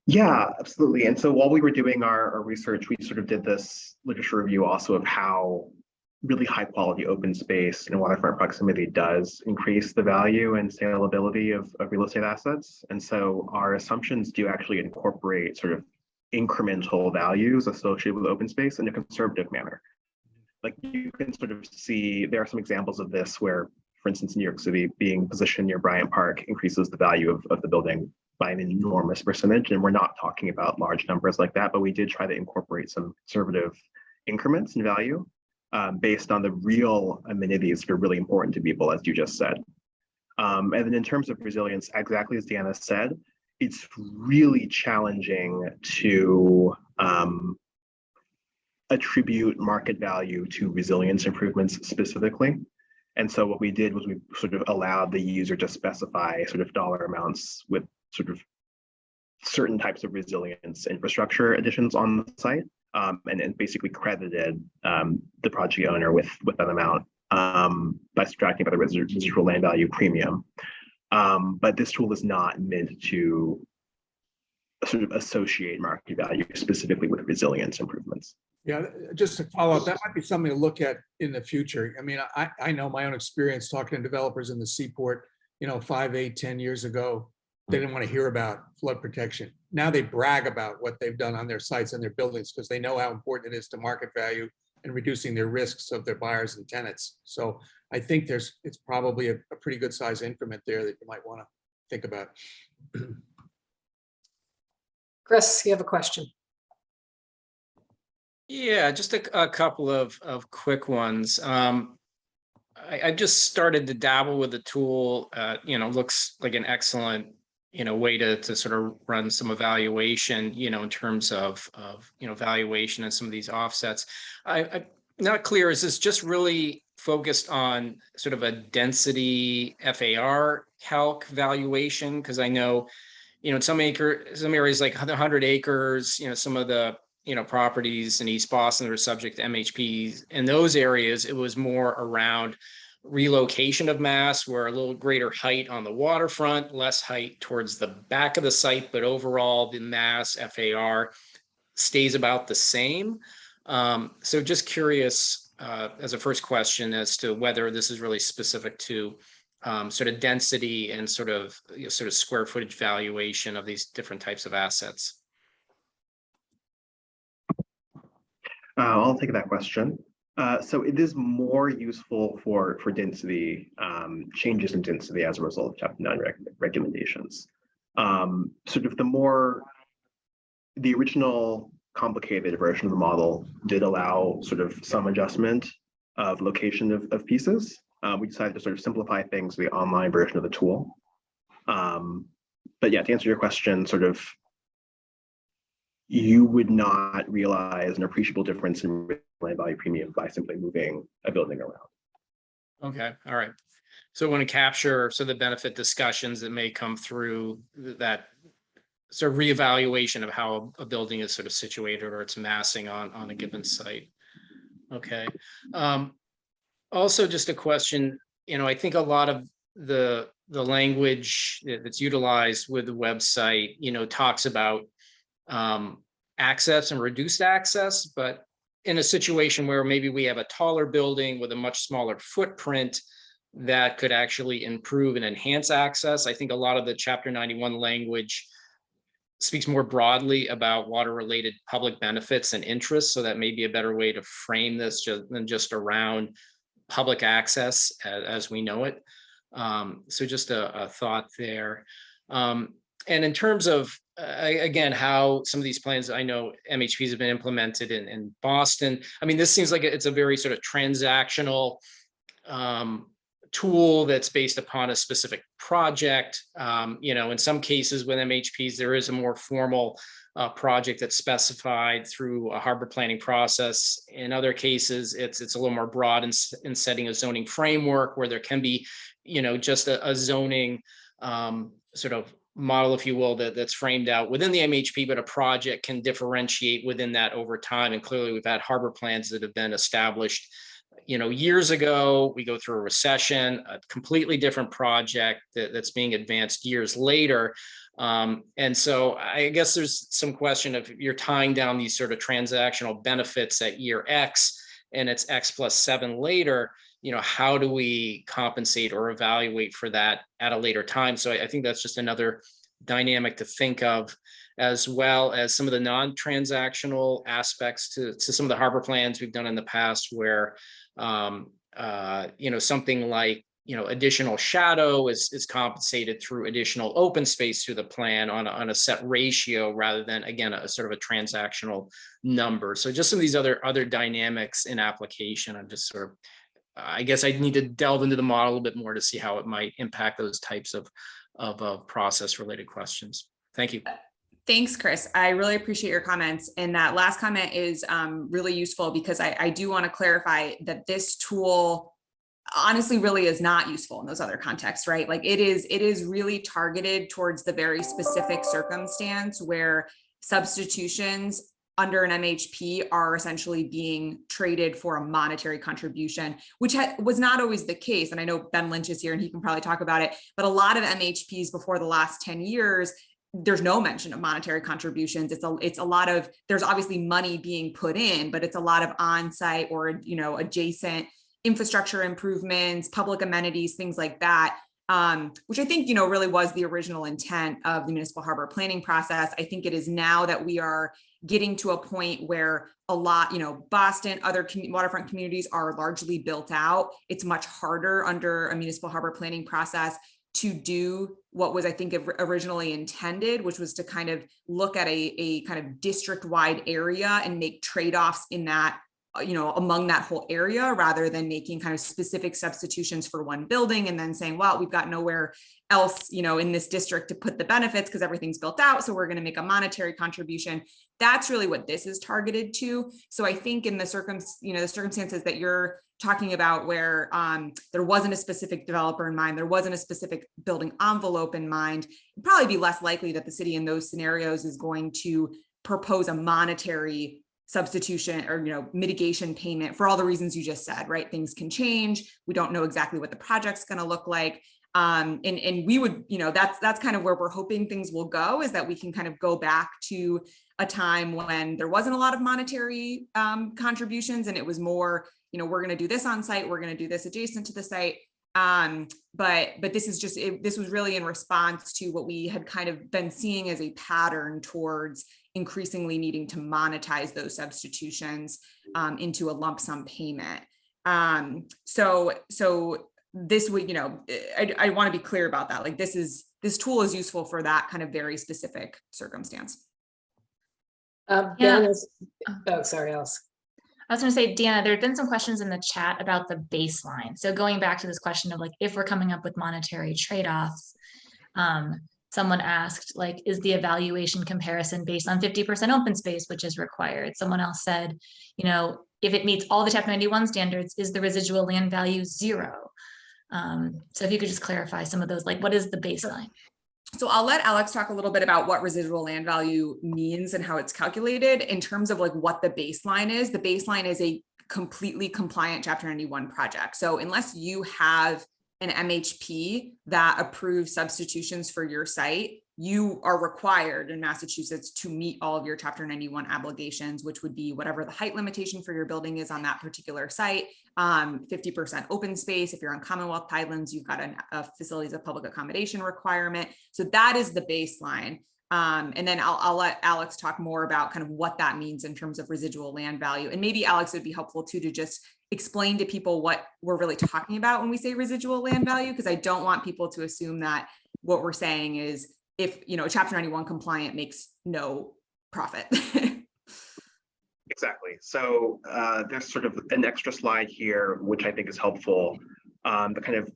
Yeah, absolutely. And so while we were doing our research, we sort of did this literature review also of how really high quality open space and waterfront proximity does increase the value and saleability of real estate assets. And so our assumptions do actually incorporate sort of incremental values associated with open space in a conservative manner. Like you can sort of see, there are some examples of this where, for instance, New York City being positioned near Bryant Park increases the value of the building by an enormous percentage. And we're not talking about large numbers like that, but we did try to incorporate some conservative increments in value based on the real amenities that are really important to people, as you just said. And then in terms of resilience, exactly as Deanna said, it's really challenging to attribute market value to resilience improvements specifically. And so what we did was we sort of allowed the user to specify sort of dollar amounts with sort of certain types of resilience infrastructure additions on the site, and basically credited the project owner with that amount by subtracting by the residual land value premium. But this tool is not meant to sort of associate market value specifically with resilience improvements. Yeah, just to follow up, that might be something to look at in the future. I mean, I know my own experience talking to developers in the Seaport, 5, 8, 10 years ago, they didn't want to hear about flood protection. Now they brag about what they've done on their sites and their buildings because they know how important it is to market value and reducing their risks of their buyers and tenants. So I think it's probably a pretty good size increment there that you might want to think about. Chris, you have a question? Yeah, just a couple of quick ones. I just started to dabble with the tool. Looks like an excellent, way to sort of run some evaluation, in terms of valuation and some of these offsets. I'm not clear. Is this just really focused on sort of a density FAR calc valuation? Because I know, in some areas like 100 acres, some of the, properties in East Boston that are subject to MHPs. In those areas, it was more around relocation of mass, where a little greater height on the waterfront, less height towards the back of the site, but overall the mass FAR stays about the same. So just curious as a first question as to whether this is really specific to sort of density and sort of square footage valuation of these different types of assets. I'll take that question. So it is more useful for density, changes in density as a result of Chapter 9 recommendations. Sort of the original complicated version of the model did allow sort of some adjustment of location of pieces. We decided to sort of simplify things with the online version of the tool. But yeah, to answer your question, sort of, you would not realize an appreciable difference in land value premium by simply moving a building around. Okay, all right. So I want to capture the benefit discussions that may come through that sort of reevaluation of how a building is sort of situated or its massing on a given site. Okay. Also, just a question, I think a lot of the language that's utilized with the website, talks about access and reduced access, but in a situation where maybe we have a taller building with a much smaller footprint that could actually improve and enhance access. I think a lot of the Chapter 91 language speaks more broadly about water-related public benefits and interests, so that may be a better way to frame this than just around public access as we know it. So just a thought there. And in terms of, again, how some of these plans, I know MHPs have been implemented in Boston. I mean, this seems like it's a very sort of transactional tool that's based upon a specific project. In some cases with MHPs, there is a more formal project that's specified through a harbor planning process. In other cases, it's a little more broad in setting a zoning framework where there can be, just a zoning sort of model, if you will, that's framed out within the MHP, but a project can differentiate within that over time. And clearly we've had harbor plans that have been established, years ago. We go through a recession, a completely different project that's being advanced years later. And so I guess there's some question of, you're tying down these sort of transactional benefits at year X and it's X plus 7 later, how do we compensate or evaluate for that at a later time? So I think that's just another dynamic to think of, as well as some of the non-transactional aspects to some of the harbor plans we've done in the past, where something like additional shadow is compensated through additional open space through the plan on a set ratio, rather than, again, a sort of a transactional number. So just some of these other dynamics in application. I'm just sort of, I guess I need to delve into the model a little bit more to see how it might impact those types of process related questions. Thank you. Thanks, Chris. I really appreciate your comments. And that last comment is really useful, because I do want to clarify that this tool honestly really is not useful in those other contexts, right? Like it is really targeted towards the very specific circumstance where substitutions under an MHP are essentially being traded for a monetary contribution, which was not always the case. And I know Ben Lynch is here and he can probably talk about it, but a lot of MHPs before the last 10 years, there's no mention of monetary contributions. It's a lot of, there's obviously money being put in, but it's a lot of on-site or, adjacent infrastructure improvements, public amenities, things like that, which I think, really was the original intent of the municipal harbor planning process. I think it is now that we are getting to a point where a lot, Boston, other waterfront communities are largely built out. It's much harder under a municipal harbor planning process to do what was, I think, originally intended, which was to kind of look at a kind of district-wide area and make trade-offs in that among that whole area, rather than making kind of specific substitutions for one building and then saying, well, we've got nowhere else, in this district to put the benefits because everything's built out. So we're going to make a monetary contribution. That's really what this is targeted to. So I think in the circumstances that you're talking about, where there wasn't a specific developer in mind, there wasn't a specific building envelope in mind, it'd probably be less likely that the city in those scenarios is going to propose a monetary substitution or mitigation payment for all the reasons you just said, right? Things can change. We don't know exactly what the project's going to look like. And we would, that's kind of where we're hoping things will go, is that we can kind of go back to a time when there wasn't a lot of monetary contributions, and it was more, we're going to do this on site, we're going to do this adjacent to the site. But this is just, this was really in response to what we had kind of been seeing as a pattern towards increasingly needing to monetize those substitutions into a lump sum payment. So this would, I want to be clear about that. Like this tool is useful for that kind of very specific circumstance. Sorry, Alice. I was going to say, Deanna, there have been some questions in the chat about the baseline. So going back to this question of like, if we're coming up with monetary trade-offs, someone asked, like, is the evaluation comparison based on 50% open space, which is required? Someone else said, if it meets all the Chapter 91 standards, is the residual land value 0? So if you could just clarify some of those, like, what is the baseline? So I'll let Alex talk a little bit about what residual land value means and how it's calculated. In terms of like what the baseline is a completely compliant Chapter 91 project. So unless you have an MHP that approves substitutions for your site, you are required in Massachusetts to meet all of your Chapter 91 obligations, which would be whatever the height limitation for your building is on that particular site, 50% open space. If you're on Commonwealth Tidelands, you've got a facilities of public accommodation requirement. So that is the baseline. And then I'll let Alex talk more about kind of what that means in terms of residual land value. And maybe Alex would be helpful too, to just explain to people what we're really talking about when we say residual land value, because I don't want people to assume that what we're saying is if, Chapter 91 compliant makes no profit. Exactly. So there's sort of an extra slide here, which I think is helpful, that kind of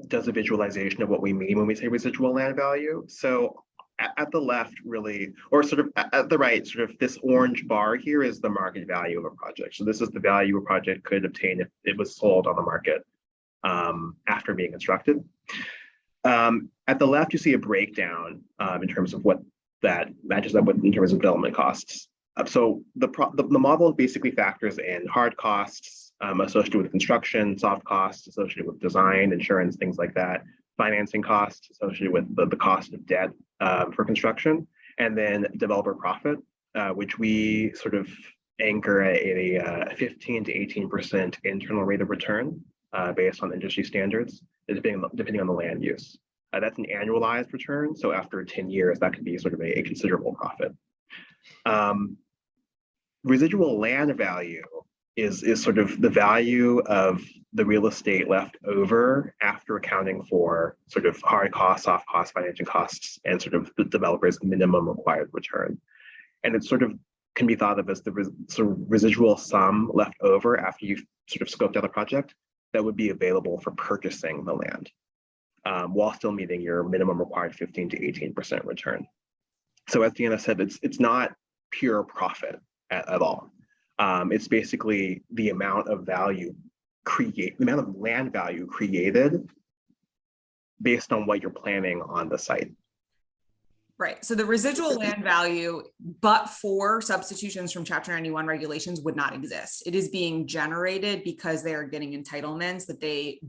does a visualization of what we mean when we say residual land value. So at the left, really, or sort of at the right, sort of this orange bar here is the market value of a project. So this is the value a project could obtain if it was sold on the market after being constructed. At the left, you see a breakdown in terms of what that matches up with in terms of development costs. So the model basically factors in hard costs associated with construction, soft costs associated with design, insurance, things like that, financing costs associated with the cost of debt for construction, and then developer profit, which we sort of anchor at a 15 to 18% internal rate of return based on industry standards, depending on the land use. That's an annualized return. So after 10 years, that could be sort of a considerable profit. Residual land value is sort of the value of the real estate left over after accounting for sort of hard costs, soft costs, financing costs, and sort of the developer's minimum required return. And it sort of can be thought of as the sort of residual sum left over after you've sort of scoped out the project that would be available for purchasing the land, while still meeting your minimum required 15 to 18% return. So as Deanna said, it's not pure profit at all. It's basically the amount of value the amount of land value created based on what you're planning on the site. Right. So the residual land value, but for substitutions from Chapter 91 regulations, would not exist. It is being generated because they are getting entitlements that they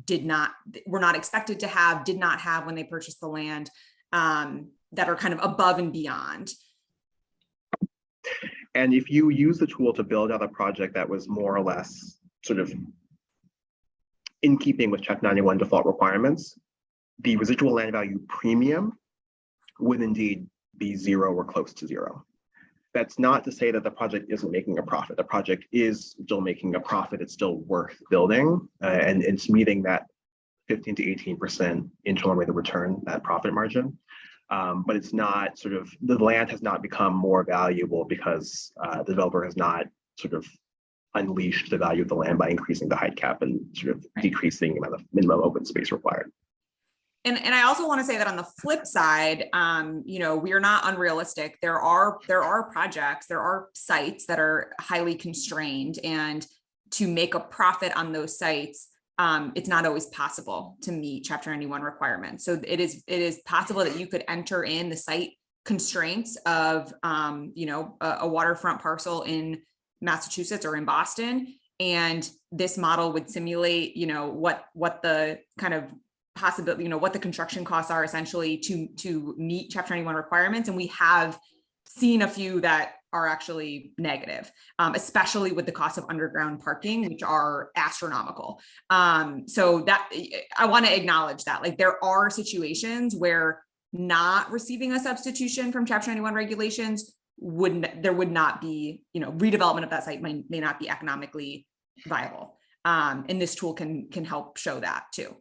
were not expected to have, did not have when they purchased the land, that are kind of above and beyond. And if you use the tool to build out a project that was more or less sort of in keeping with Chapter 91 default requirements, the residual land value premium would indeed be 0 or close to 0. That's not to say that the project isn't making a profit. The project is still making a profit. It's still worth building, and it's meeting that 15 to 18% internal rate of return, that profit margin. But it's not sort of, the land has not become more valuable because the developer has not sort of unleash the value of the land by increasing the height cap and sort of decreasing the amount of minimum open space required. And I also want to say that on the flip side, you know, we are not unrealistic. There are projects, there are sites that are highly constrained, and to make a profit on those sites, it's not always possible to meet Chapter 91 requirements. So it is possible that you could enter in the site constraints of, you know, a waterfront parcel in Massachusetts or in Boston, and this model would simulate, you know, what the kind of possibility, you know, what the construction costs are essentially to meet Chapter 91 requirements. And we have seen a few that are actually negative, especially with the cost of underground parking, which are astronomical. So that I want to acknowledge that, like, there are situations where not receiving a substitution from Chapter 91 regulations there would not be, you know, redevelopment of that site may not be economically viable. And this tool can help show that too.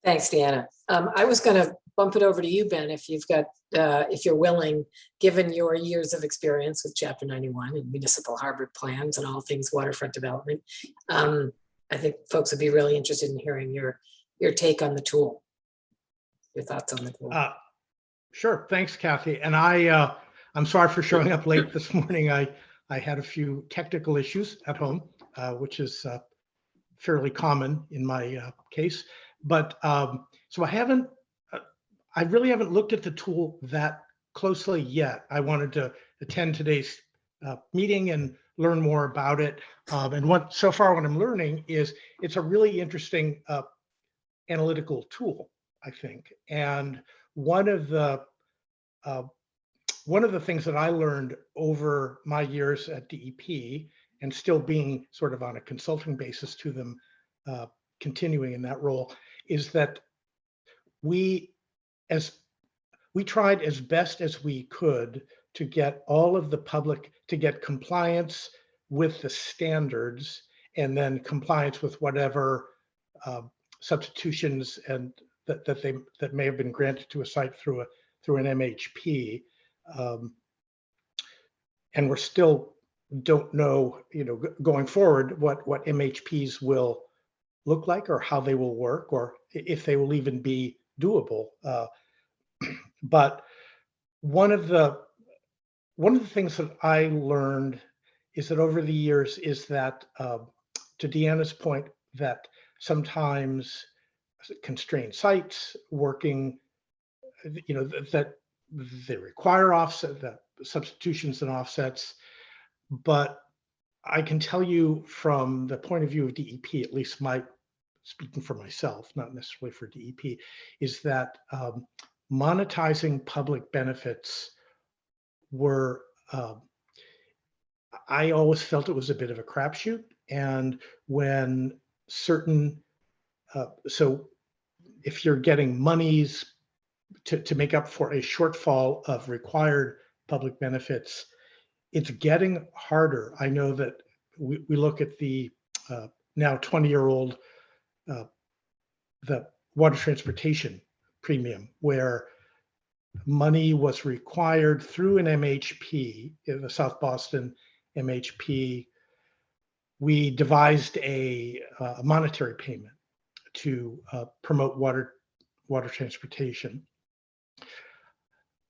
Thanks, Deanna. I was going to bump it over to you, Ben, if you've got, if you're willing, given your years of experience with Chapter 91 and municipal harbor plans and all things waterfront development. I think folks would be really interested in hearing your take on the tool, your thoughts on the tool. Sure, thanks, Kathy. And I'm sorry for showing up late this morning. I had a few technical issues at home, which is fairly common in my case. But so I really haven't looked at the tool that closely yet. I wanted to attend today's meeting and learn more about it. And so far what I'm learning is it's a really interesting analytical tool, I think. And one of the things that I learned over my years at DEP, and still being sort of on a consulting basis to them, continuing in that role, is that we tried as best as we could to get all of the public to get compliance with the standards, and then compliance with whatever substitutions and that may have been granted to a site through an MHP, and we're still don't know, you know, going forward what MHPs will look like, or how they will work, or if they will even be doable. But one of the things that I learned is that over the years is that, to Deanna's point, that sometimes constrained sites working, you know, that they require offset, the substitutions and offsets. But I can tell you from the point of view of DEP, at least speaking for myself, not necessarily for DEP, is that monetizing public benefits were, I always felt it was a bit of a crapshoot. And when certain, so if you're getting monies to make up for a shortfall of required public benefits, it's getting harder. I know that we look at the now 20-year-old, the water transportation premium, where money was required through an MHP, the South Boston MHP. We devised a monetary payment to promote water transportation.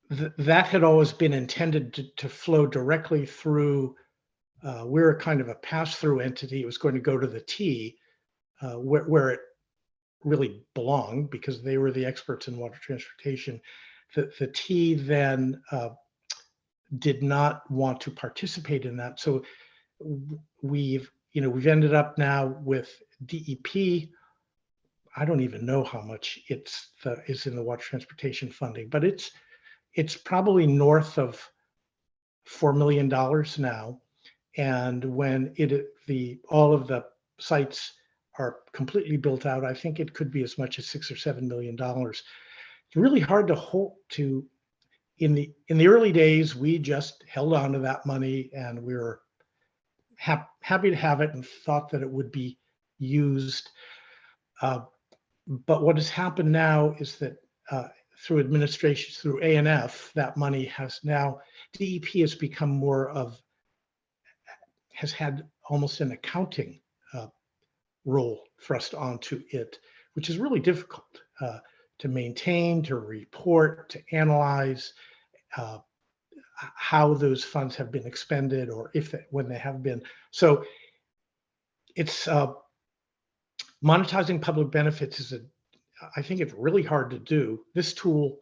That had always been intended to flow directly through. We're kind of a pass-through entity. It was going to go to the T, where it really belonged, because they were the experts in water transportation. The T then did not want to participate in that. So we've ended up now with DEP. I don't even know how much is in the water transportation funding, but it's probably north of $4 million now. And when all of the sites are completely built out, I think it could be as much as $6 or $7 million. It's really hard to hold to. In the early days, we just held on to that money, and we were happy to have it and thought that it would be used. But what has happened now is that through administration, through ANF, that money has now, DEP has become more of has had almost an accounting role thrust onto it, which is really difficult to maintain, to report, to analyze how those funds have been expended, or when they have been. So it's monetizing public benefits I think it's really hard to do. This tool,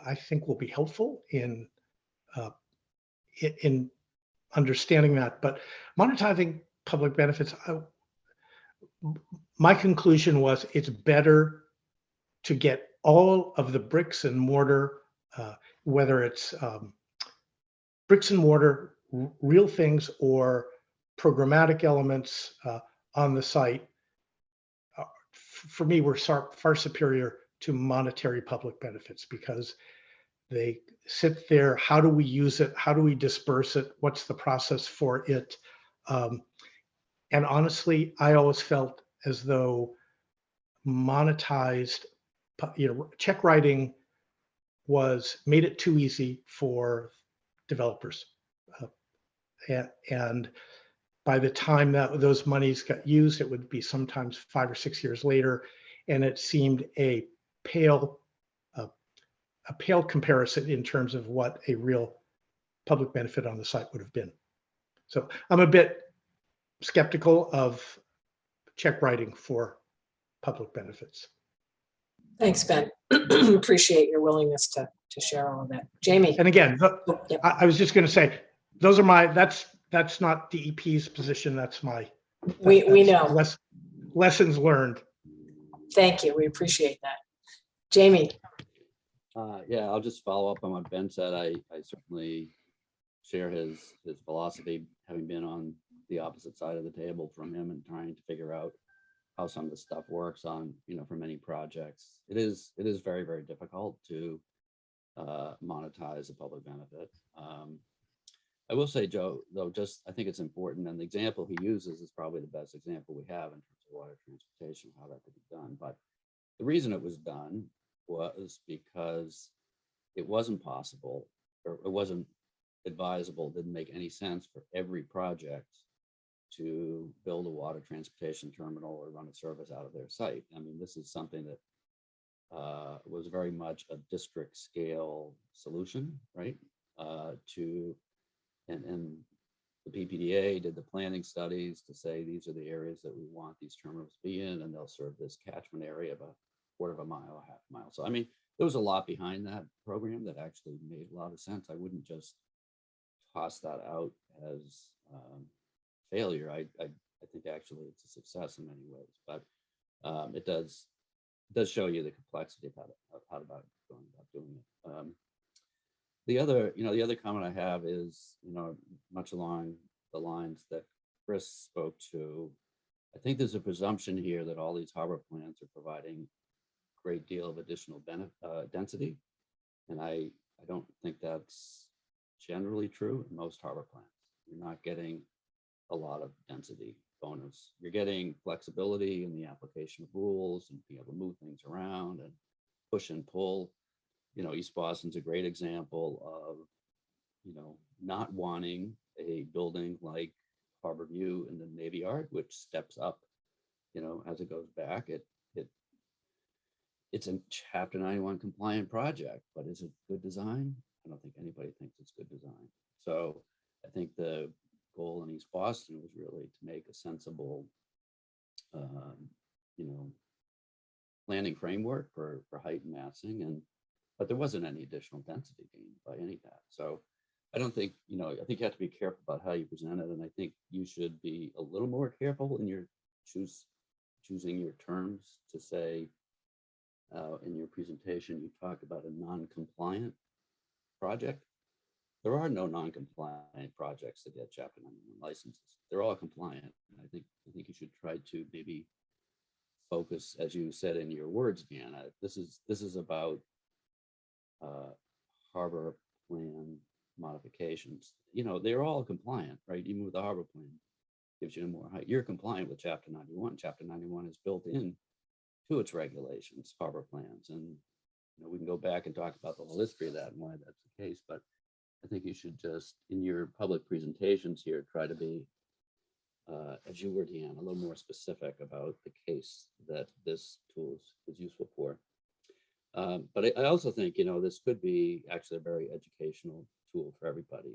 I think, will be helpful in understanding that. But monetizing public benefits, my conclusion was it's better to get all of the bricks and mortar, whether it's bricks and mortar, real things, or programmatic elements on the site. For me, were far superior to monetary public benefits, because they sit there. How do we use it? How do we disperse it? What's the process for it? And honestly, I always felt as though monetized, check writing made it too easy for developers. And by the time that those monies got used, it would be sometimes 5 or 6 years later, and it seemed a pale comparison in terms of what a real public benefit on the site would have been. So I'm a bit skeptical of check writing for public benefits. Thanks, Ben. Appreciate your willingness to share all of that. Jamie. And again, Yep. I was just going to say, those are that's not DEP's position. That's we know. Lessons learned. Thank you. We appreciate that. Jamie. Yeah, I'll just follow up on what Ben said. I certainly share his philosophy, having been on the opposite side of the table from him and trying to figure out how some of the stuff works on, for many projects. It is very, very difficult to monetize a public benefit. I will say, Joe, though, I think it's important, and the example he uses is probably the best example we have in terms of water transportation, how that could be done. But the reason it was done was because it wasn't possible, or it wasn't advisable, didn't make any sense for every project to build a water transportation terminal or run a service out of their site. I mean, this is something that was very much a district scale solution, right? And the PPDA did the planning studies to say these are the areas that we want these terminals to be in, and they'll serve this catchment area of a quarter of a mile, a half mile. So I mean, there was a lot behind that program that actually made a lot of sense. I wouldn't just toss that out as failure. I think actually it's a success in many ways, but it does show you the complexity of how about going about doing it. The other comment I have is, much along the lines that Chris spoke to. I think there's a presumption here that all these harbor plans are providing a great deal of additional density, and I don't think that's generally true in most harbor plans. You're not getting a lot of density bonus. You're getting flexibility in the application of rules and being able to move things around and push and pull. East Boston's a great example of, not wanting a building like Harbor View in the Navy Yard, which steps up, as it goes back. It's a Chapter 91 compliant project, but is it good design? I don't think anybody thinks it's good design. So I think the goal in East Boston was really to make a sensible, planning framework for height and massing, but there wasn't any additional density gained by any of that. So I don't think, I think you have to be careful about how you present it. And I think you should be a little more careful in your choosing your terms to say, in your presentation, you talk about a non-compliant project. There are no non-compliant projects that get Chapter 91 licenses. They're all compliant. And I think you should try to maybe focus, as you said in your words, Dan. This is about harbor plan modifications. They're all compliant, right? Even with the harbor plan, gives you more height. You're compliant with Chapter 91. Chapter 91 is built in to its regulations, harbor plans, and we can go back and talk about the whole history of that and why that's the case. But I think you should just, in your public presentations here, try to be as you were, Deanna, a little more specific about the case that this tool is useful for. But I also think, this could be actually a very educational tool for everybody.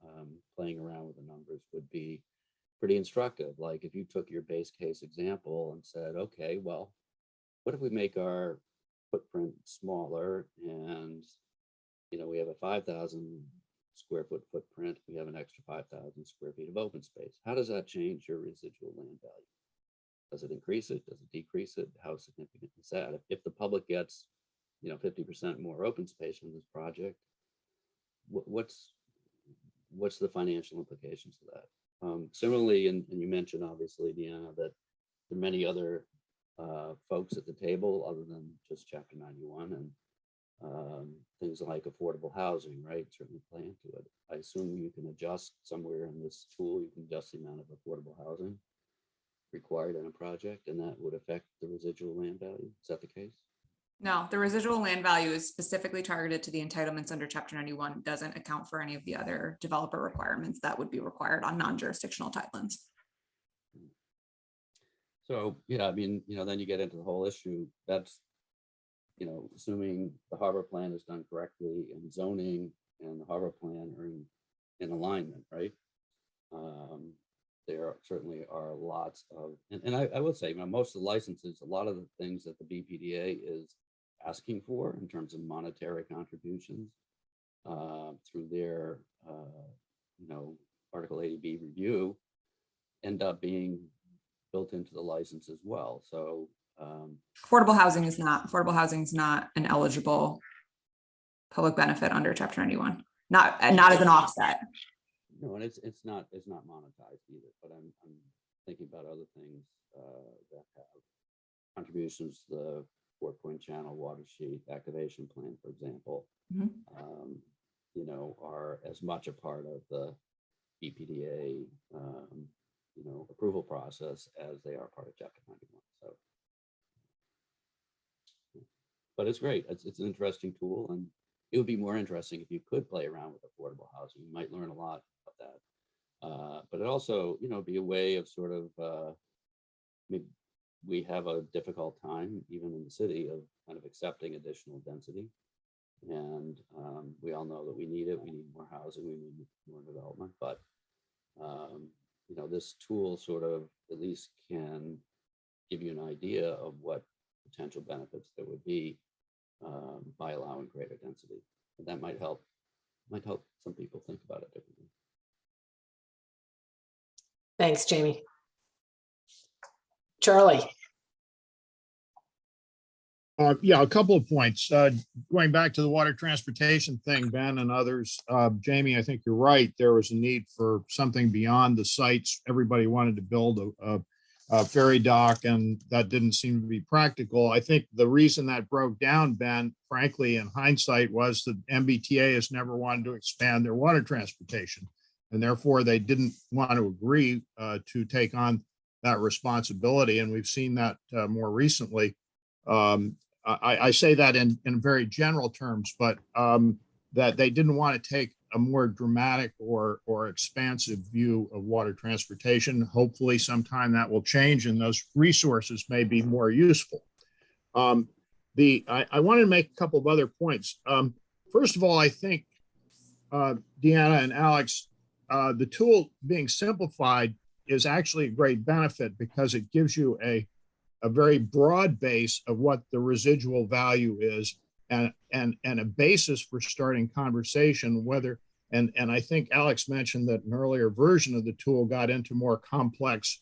And playing around with the numbers would be pretty instructive. Like if you took your base case example and said, okay, well, what if we make our footprint smaller and, we have a 5,000 square foot footprint, we have an extra 5,000 square feet of open space. How does that change your residual land value? Does it increase it? Does it decrease it? How significant is that? If the public gets 50% more open space from this project, what's the financial implications of that? Similarly, and you mentioned obviously, Deanna, that there are many other folks at the table other than just Chapter 91, and things like affordable housing, right? Certainly play into it. I assume you can adjust somewhere in this tool, you can adjust the amount of affordable housing required in a project, and that would affect the residual land value. Is that the case? No, the residual land value is specifically targeted to the entitlements under Chapter 91. It doesn't account for any of the other developer requirements that would be required on non-jurisdictional tidelands. So, yeah, I mean, then you get into the whole issue. That's, assuming the harbor plan is done correctly and zoning and the harbor plan are in alignment, right? There certainly are lots of, and I would say, most of the licenses, a lot of the things that the BPDA is asking for in terms of monetary contributions through their, Article 80B review end up being built into the license as well. So affordable housing is not an eligible public benefit under Chapter 91, not as an offset. No, and it's not monetized either, but I'm thinking about other things that have contributions to the 4-point channel water sheet activation plan, for example, are as much a part of the BPDA approval process as they are part of Chapter 91. So, but it's great. It's an interesting tool, and it would be more interesting if you could play around with affordable housing. You might learn a lot about that. But it also, be a way of sort of, maybe we have a difficult time, even in the city, of kind of accepting additional density. And we all know that we need it. We need more housing. We need more development. But, this tool sort of at least can give you an idea of what potential benefits there would be by allowing greater density. And that might help some people think about it differently. Thanks, Jamie. Charlie. Yeah, a couple of points. Going back to the water transportation thing, Ben and others, Jamie, I think you're right. There was a need for something beyond the sites. Everybody wanted to build a ferry dock, and that didn't seem to be practical. I think the reason that broke down, Ben, frankly, in hindsight, was that MBTA has never wanted to expand their water transportation, and therefore they didn't want to agree to take on that responsibility. And we've seen that more recently. I say that in very general terms, but that they didn't want to take a more dramatic or expansive view of water transportation. Hopefully sometime that will change and those resources may be more useful. I wanted to make a couple of other points. First of all, I think, Deanna and Alex, the tool being simplified is actually a great benefit because it gives you a very broad base of what the residual value is and a basis for starting conversation, whether, and I think Alex mentioned that an earlier version of the tool got into more complex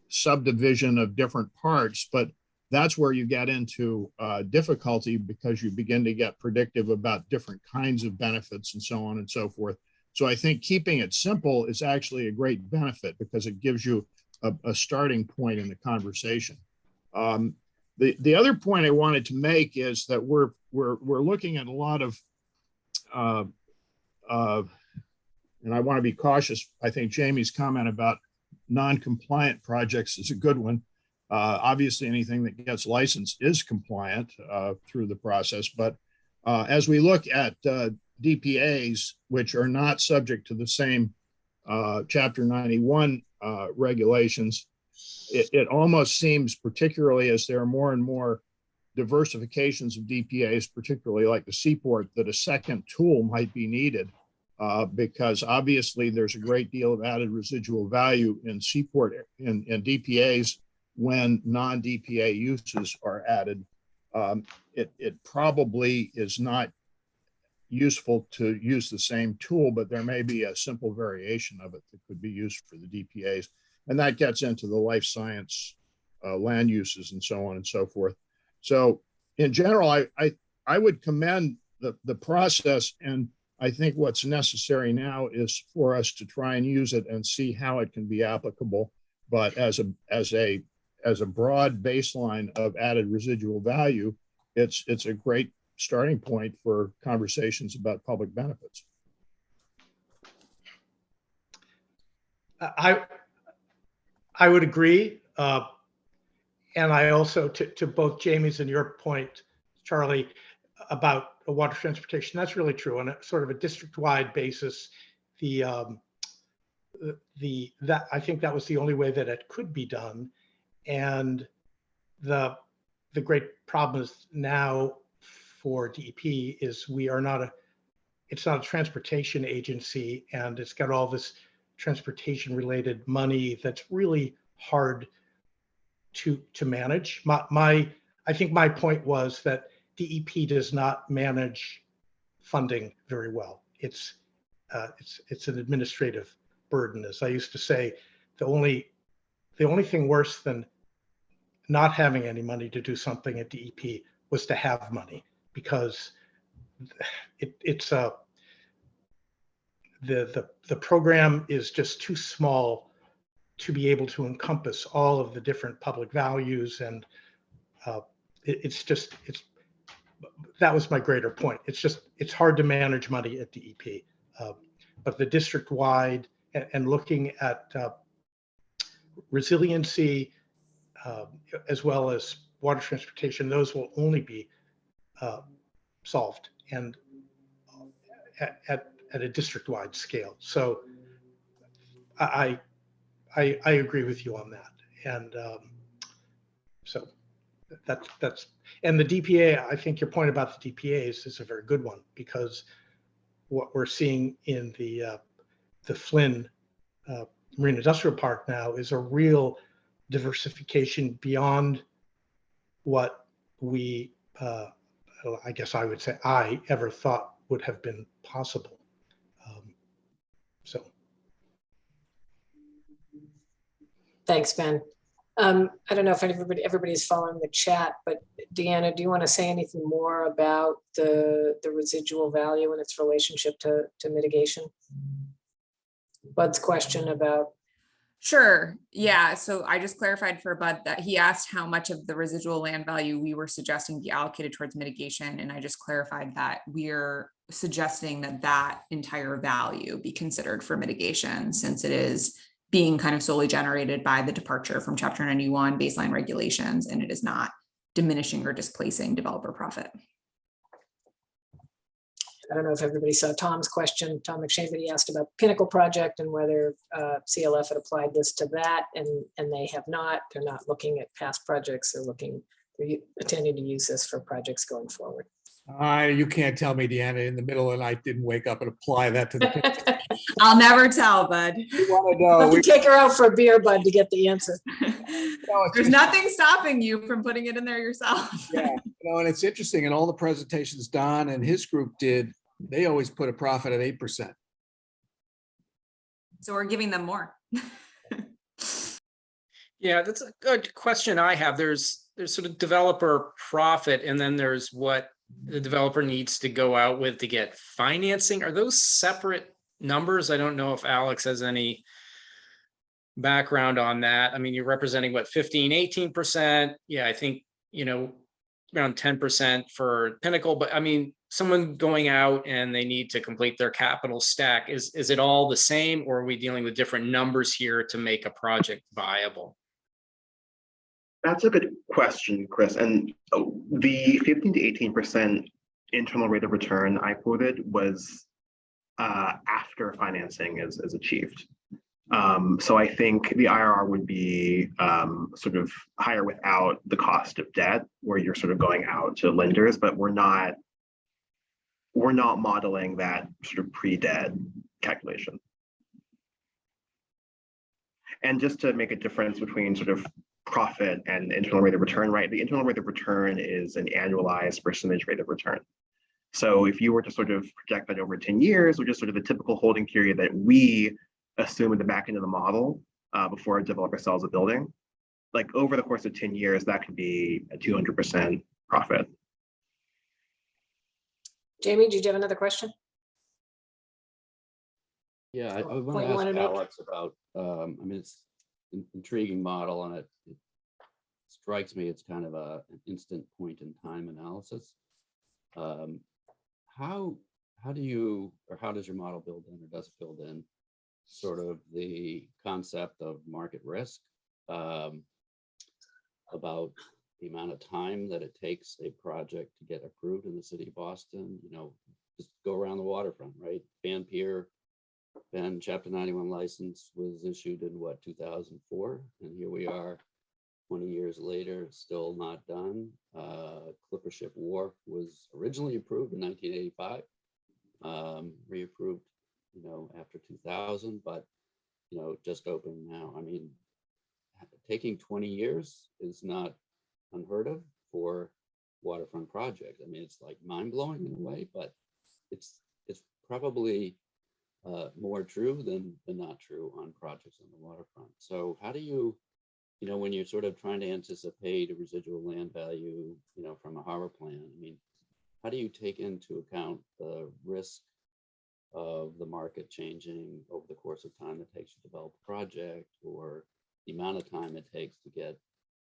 subdivision of different parts, but that's where you get into difficulty because you begin to get predictive about different kinds of benefits and so on and so forth. So I think keeping it simple is actually a great benefit because it gives you a starting point in the conversation. The other point I wanted to make is that we're looking at a lot of, and I want to be cautious. I think Jamie's comment about non-compliant projects is a good one. Obviously, anything that gets licensed is compliant through the process. But as we look at DPAs, which are not subject to the same Chapter 91 regulations. It almost seems, particularly as there are more and more diversifications of DPAs, particularly like the seaport, that a second tool might be needed because obviously there's a great deal of added residual value in seaport and DPAs when non-DPA uses are added. It probably is not useful to use the same tool, but there may be a simple variation of it that could be used for the DPAs. And that gets into the life science land uses and so on and so forth. So in general, I would commend the process, and I think what's necessary now is for us to try and use it and see how it can be applicable. But as a broad baseline of added residual value, it's a great starting point for conversations about public benefits. I would agree. And I also, to both Jamie's and your point, Charlie, about water transportation, that's really true. On a sort of a district-wide basis, that I think that was the only way that it could be done. And the great problem is now for DEP is it's not a transportation agency, and it's got all this transportation related money that's really hard to manage. I think my point was that DEP does not manage funding very well. It's an administrative burden. As I used to say, the only thing worse than not having any money to do something at DEP was to have money, because the program is just too small to be able to encompass all of the different public values, and that was my greater point. It's hard to manage money at DEP, but the district-wide and looking at resiliency as well as water transportation, those will only be solved and at a district-wide scale. So I agree with you on that, and so that's and the DPA. I think your point about the DPAs is a very good one, because what we're seeing in the Flynn Marine Industrial Park now is a real diversification beyond what we, I guess I would say, I ever thought would have been possible. So. Thanks, Ben. I don't know if everybody's following the chat, but Deanna, do you want to say anything more about the residual value and its relationship to mitigation? Bud's question about. Sure. Yeah. So I just clarified for Bud that he asked how much of the residual land value we were suggesting be allocated towards mitigation. And I just clarified that we're suggesting that entire value be considered for mitigation, since it is being kind of solely generated by the departure from Chapter 91 baseline regulations, and it is not diminishing or displacing developer profit. I don't know if everybody saw Tom's question. Tom McShavey, he asked about the Pinnacle project and whether CLF had applied this to that, and they have not. They're not looking at past projects. They're intending to use this for projects going forward. You can't tell me Deanna in the middle of the night didn't wake up and apply that to the. I'll never tell, Bud. We want to know. We take her out for a beer, Bud, to get the answer. There's nothing stopping you from putting it in there yourself. Yeah, and it's interesting. In all the presentations Don and his group did, they always put a profit at 8%. So we're giving them more. Yeah, that's a good question I have. There's sort of developer profit, and then there's what the developer needs to go out with to get financing. Are those separate numbers? I don't know if Alex has any background on that. I mean, you're representing what, 15, 18%? Yeah, I think, around 10% for Pinnacle, but I mean, someone going out and they need to complete their capital stack, is it all the same, or are we dealing with different numbers here to make a project viable? That's a good question, Chris. And the 15 to 18% internal rate of return I quoted was after financing is achieved. So I think the IRR would be sort of higher without the cost of debt, where you're sort of going out to lenders, but we're not modeling that sort of pre-debt calculation. And just to make a difference between sort of profit and internal rate of return, right? The internal rate of return is an annualized percentage rate of return. So if you were to sort of project that over 10 years, which is sort of the typical holding period that we assume in the back end of the model before a developer sells a building, like over the course of 10 years, that could be a 200% profit. Jamie, did you have another question? Yeah, I Point want you to wanna ask make? Alex about, I mean, it's an intriguing model and it strikes me it's kind of an instant point in time analysis. How do you, or how does your model build in, or does it build in sort of the concept of market risk, about the amount of time that it takes a project to get approved in the city of Boston? You know, just go around the waterfront, right? Van Pier, Van Chapter 91 license was issued in what, 2004? And here we are 20 years later, still not done. Clipper Ship Wharf was originally approved in 1985, reapproved, you know, after 2000, but, you know, just opened now. I mean, taking 20 years is not unheard of for waterfront projects. I mean, it's like mind-blowing in a way, but it's probably more true than not true on projects on the waterfront. So how do you, you know, when you're sort of trying to anticipate a residual land value, you know, from a harbor plan, I mean, how do you take into account the risk of the market changing over the course of time it takes to develop a project, or the amount of time it takes to get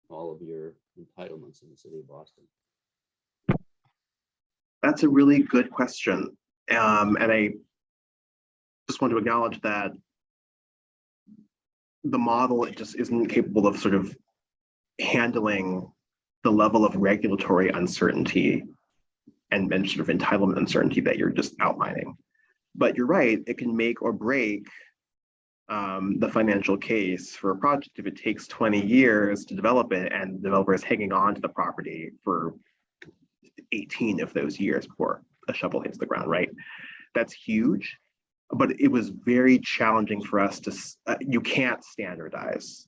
all of your entitlements in the city of Boston? That's a really good question. And I just want to acknowledge that the model just isn't capable of sort of handling the level of regulatory uncertainty and sort of entitlement uncertainty that you're just outlining. But you're right, it can make or break the financial case for a project if it takes 20 years to develop it and the developer is hanging on to the property for 18 of those years before a shovel hits the ground, right? That's huge, but it was very challenging for us to, you can't standardize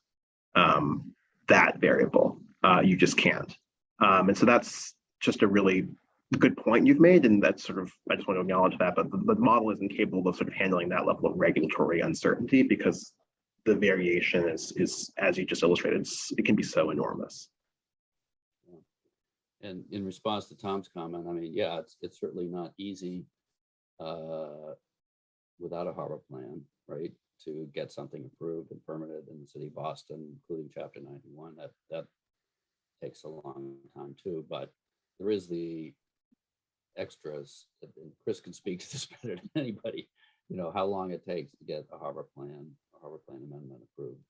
that variable. You just can't. And so that's just a really good point you've made, and that's sort of, I just want to acknowledge that, but the model isn't capable of sort of handling that level of regulatory uncertainty because the variation is as you just illustrated, it can be so enormous. And in response to Tom's comment, I mean, yeah, it's certainly not easy without a harbor plan, right? To get something approved and permitted in the city of Boston, including Chapter 91, that takes a long time too. But there is the extras, and Chris can speak to this better than anybody, you know, how long it takes to get a harbor plan amendment approved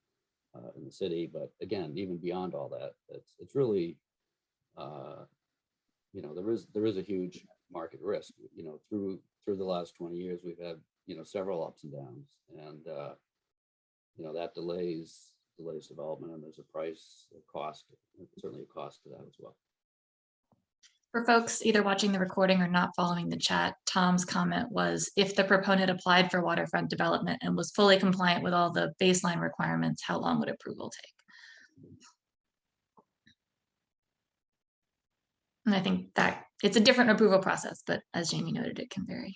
in the city. But again, even beyond all that, it's really, you know, there is a huge market risk. You know, through the last 20 years, we've had, you know, several ups and downs, and you know, that delays development, and there's a price, a cost, certainly a cost to that as well. For folks either watching the recording or not following the chat, Tom's comment was, if the proponent applied for waterfront development and was fully compliant with all the baseline requirements, how long would approval take? And I think that it's a different approval process, but as Jamie noted, it can vary.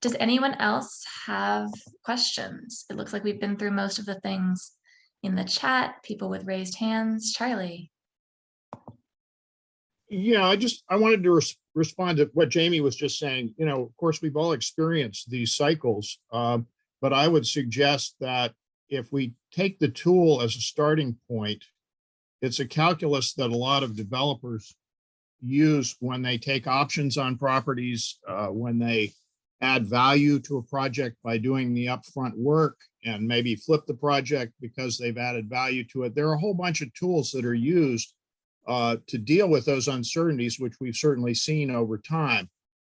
Does anyone else have questions? It looks like we've been through most of the things in the chat, people with raised hands. Charlie. Yeah, I wanted to respond to what Jamie was just saying. You know, of course, we've all experienced these cycles, but I would suggest that if we take the tool as a starting point, it's a calculus that a lot of developers use when they take options on properties, when they add value to a project by doing the upfront work and maybe flip the project because they've added value to it. There are a whole bunch of tools that are used to deal with those uncertainties, which we've certainly seen over time.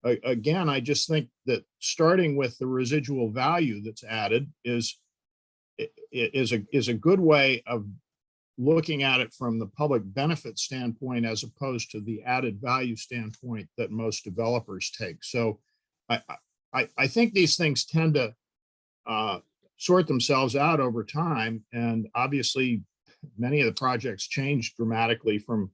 Again, I just think that starting with the residual value that's added is a good way of looking at it from the public benefit standpoint, as opposed to the added value standpoint that most developers take. So I think these things tend to sort themselves out over time. And obviously, many of the projects change dramatically from,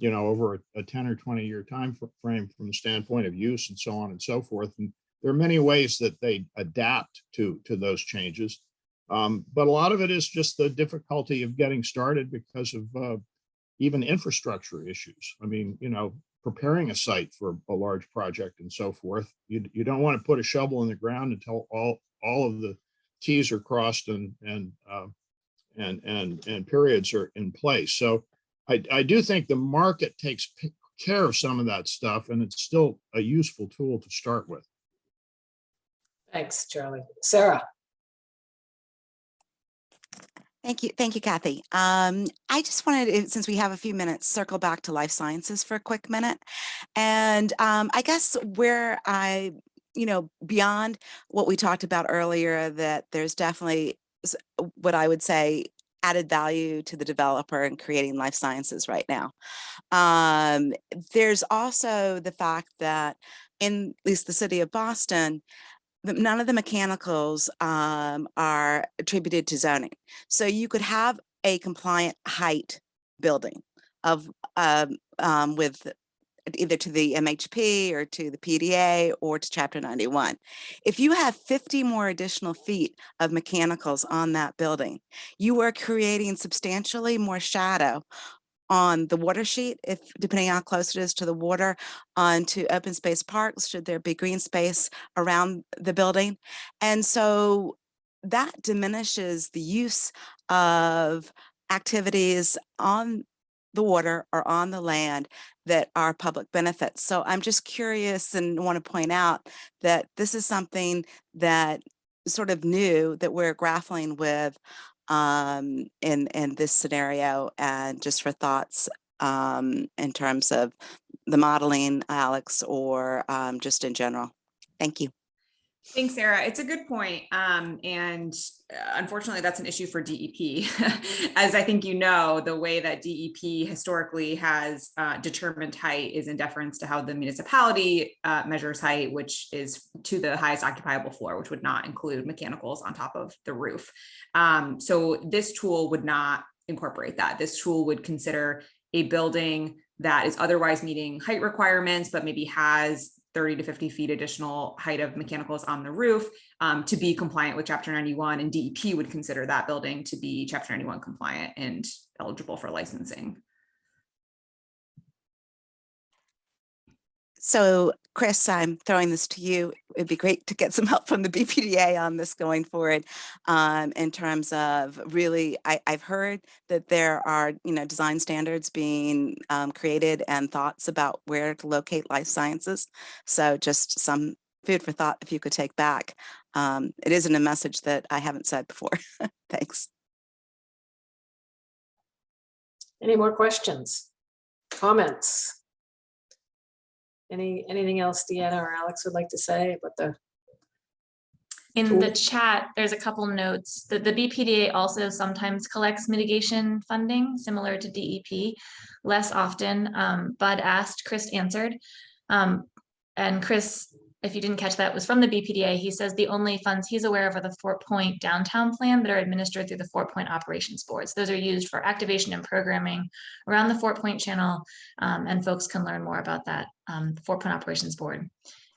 over a 10 or 20 year time frame from the standpoint of use and so on and so forth. And there are many ways that they adapt to those changes. But a lot of it is just the difficulty of getting started because of even infrastructure issues. I mean, preparing a site for a large project and so forth. You don't want to put a shovel in the ground until all of the T's are crossed and periods are in place. So I do think the market takes care of some of that stuff, and it's still a useful tool to start with. Thanks, Charlie. Sarah. Thank you, Kathy. I just wanted, since we have a few minutes, circle back to life sciences for a quick minute. And I guess where beyond what we talked about earlier, that there's definitely what I would say added value to the developer in creating life sciences right now. There's also the fact that in at least the city of Boston, none of the mechanicals are attributed to zoning. So you could have a compliant height building with either to the MHP or to the PDA or to Chapter 91. If you have 50 more additional feet of mechanicals on that building, you are creating substantially more shadow on the water sheet, depending on how close it is to the water, onto open space parks, should there be green space around the building. And so that diminishes the use of activities on the water or on the land that are public benefits. So I'm just curious and want to point out that this is something that sort of new that we're grappling with in this scenario, and just for thoughts in terms of the modeling, Alex, or just in general. Thank you. Thanks, Sarah. It's a good point. And unfortunately, that's an issue for DEP. As I think the way that DEP historically has determined height is in deference to how the municipality measures height, which is to the highest occupiable floor, which would not include mechanicals on top of the roof. So this tool would not incorporate that. This tool would consider a building that is otherwise meeting height requirements, but maybe has 30 to 50 feet additional height of mechanicals on the roof to be compliant with Chapter 91, and DEP would consider that building to be Chapter 91 compliant and eligible for licensing. So, Chris, I'm throwing this to you. It'd be great to get some help from the BPDA on this going forward. In terms of really, I've heard that there are, design standards being created and thoughts about where to locate life sciences. So just some food for thought if you could take back. It isn't a message that I haven't said before. Thanks. Any more questions, comments? Anything else Deanna or Alex would like to say about the In the chat, there's a couple notes that the BPDA also sometimes collects mitigation funding, similar to DEP, less often. Bud asked, Chris answered. And Chris, if you didn't catch that, was from the BPDA. He says the only funds he's aware of are the Fort Point downtown plan that are administered through the Fort Point operations boards. Those are used for activation and programming around the Fort Point channel, and folks can learn more about that, Fort Point operations board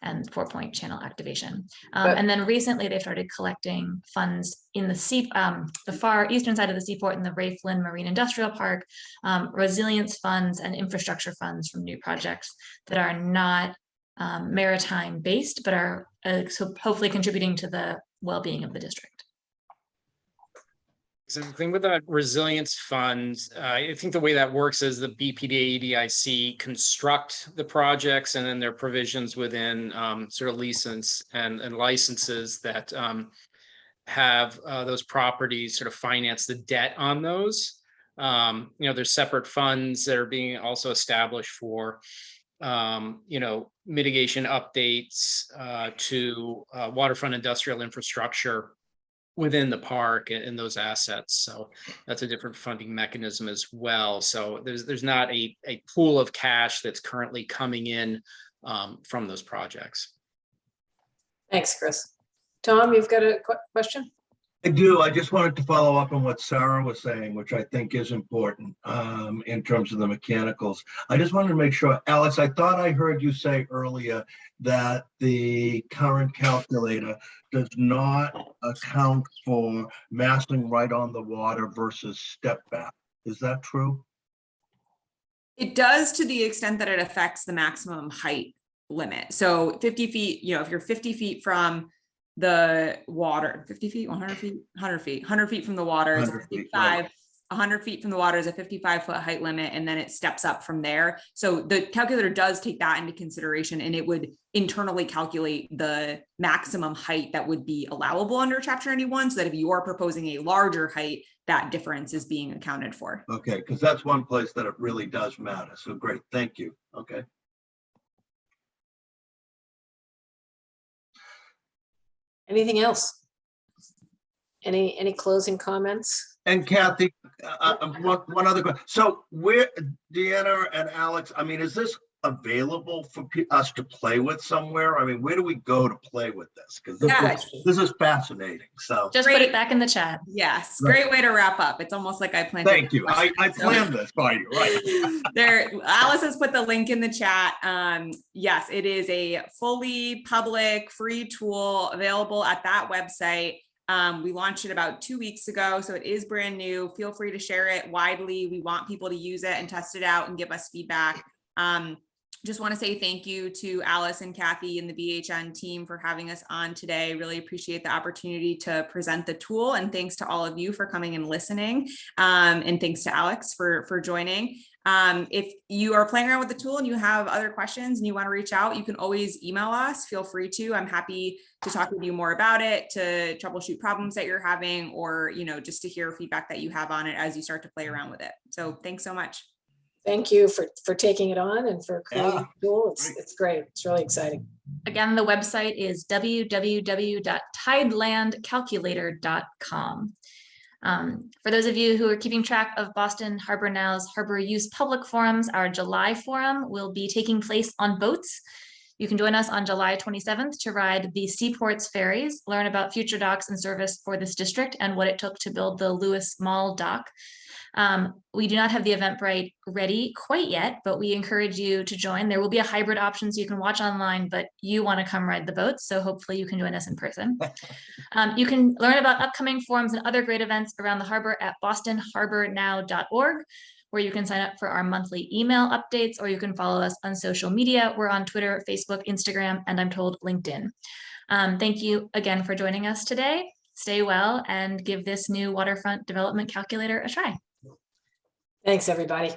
and Fort Point channel activation. And then recently they started collecting funds in the far eastern side of the seaport in the Ray Flynn Marine Industrial Park, resilience funds and infrastructure funds from new projects that are not maritime based, but are so hopefully contributing to the well-being of the district. So the thing with the resilience funds, I think the way that works is the BPDA EDIC construct the projects, and then there are provisions within sort of license and licenses that have those properties sort of finance the debt on those. There's separate funds that are being also established for, mitigation updates to waterfront industrial infrastructure within the park and those assets. So that's a different funding mechanism as well. So there's not a pool of cash that's currently coming in from those projects. Thanks, Chris. Tom, you've got a question? I do. I just wanted to follow up on what Sarah was saying, which I think is important in terms of the mechanicals. I just wanted to make sure, Alex, I thought I heard you say earlier that the current calculator does not account for massing right on the water versus step back. Is that true? It does, to the extent that it affects the maximum height limit. So 50 feet, if you're 50 feet from the water, 50 feet, 100 feet, 100 feet from the water is 55, 100 feet from the water is a 55-foot height limit, and then it steps up from there. So the calculator does take that into consideration, and it would internally calculate the maximum height that would be allowable under Chapter 91, so that if you are proposing a larger height, that difference is being accounted for. Okay, because that's one place that it really does matter. So great, thank you. Okay. Anything else? Any closing comments? And Kathy, one other question. So where, Deanna and Alex, I mean, is this available for us to play with somewhere? I mean, where do we go to play with this? Because this is fascinating. So Just put it back in the chat. Yes, great way to wrap up. It's almost like I planned. Thank you. I planned this by you, right? There, Alice has put the link in the chat. Yes, it is a fully public, free tool available at that website. We launched it about 2 weeks ago, so it is brand new. Feel free to share it widely. We want people to use it and test it out and give us feedback. Just want to say thank you to Alice and Kathy and the BHN team for having us on today. Really appreciate the opportunity to present the tool, and thanks to all of you for coming and listening. And thanks to Alex for joining. If you are playing around with the tool and you have other questions and you want to reach out, you can always email us. Feel free to. I'm happy to talk with you more about it, to troubleshoot problems that you're having, or just to hear feedback that you have on it as you start to play around with it. So thanks so much. Thank you for taking it on and for creating the tool. It's great. It's really exciting. Again, the website is www.tidelandcalculator.com. For those of you who are keeping track of Boston Harbor Now's Harbor Use Public Forums, our July forum will be taking place on boats. You can join us on July 27th to ride the Seaports ferries, learn about future docks and service for this district and what it took to build the Lewis Mall dock. We do not have the Eventbrite ready quite yet, but we encourage you to join. There will be a hybrid option so you can watch online, but you want to come ride the boats. So hopefully you can join us in person. You can learn about upcoming forums and other great events around the harbor at bostonharbornow.org, where you can sign up for our monthly email updates, or you can follow us on social media. We're on Twitter, Facebook, Instagram, and I'm told LinkedIn. Thank you again for joining us today. Stay well and give this new waterfront development calculator a try. Thanks, everybody.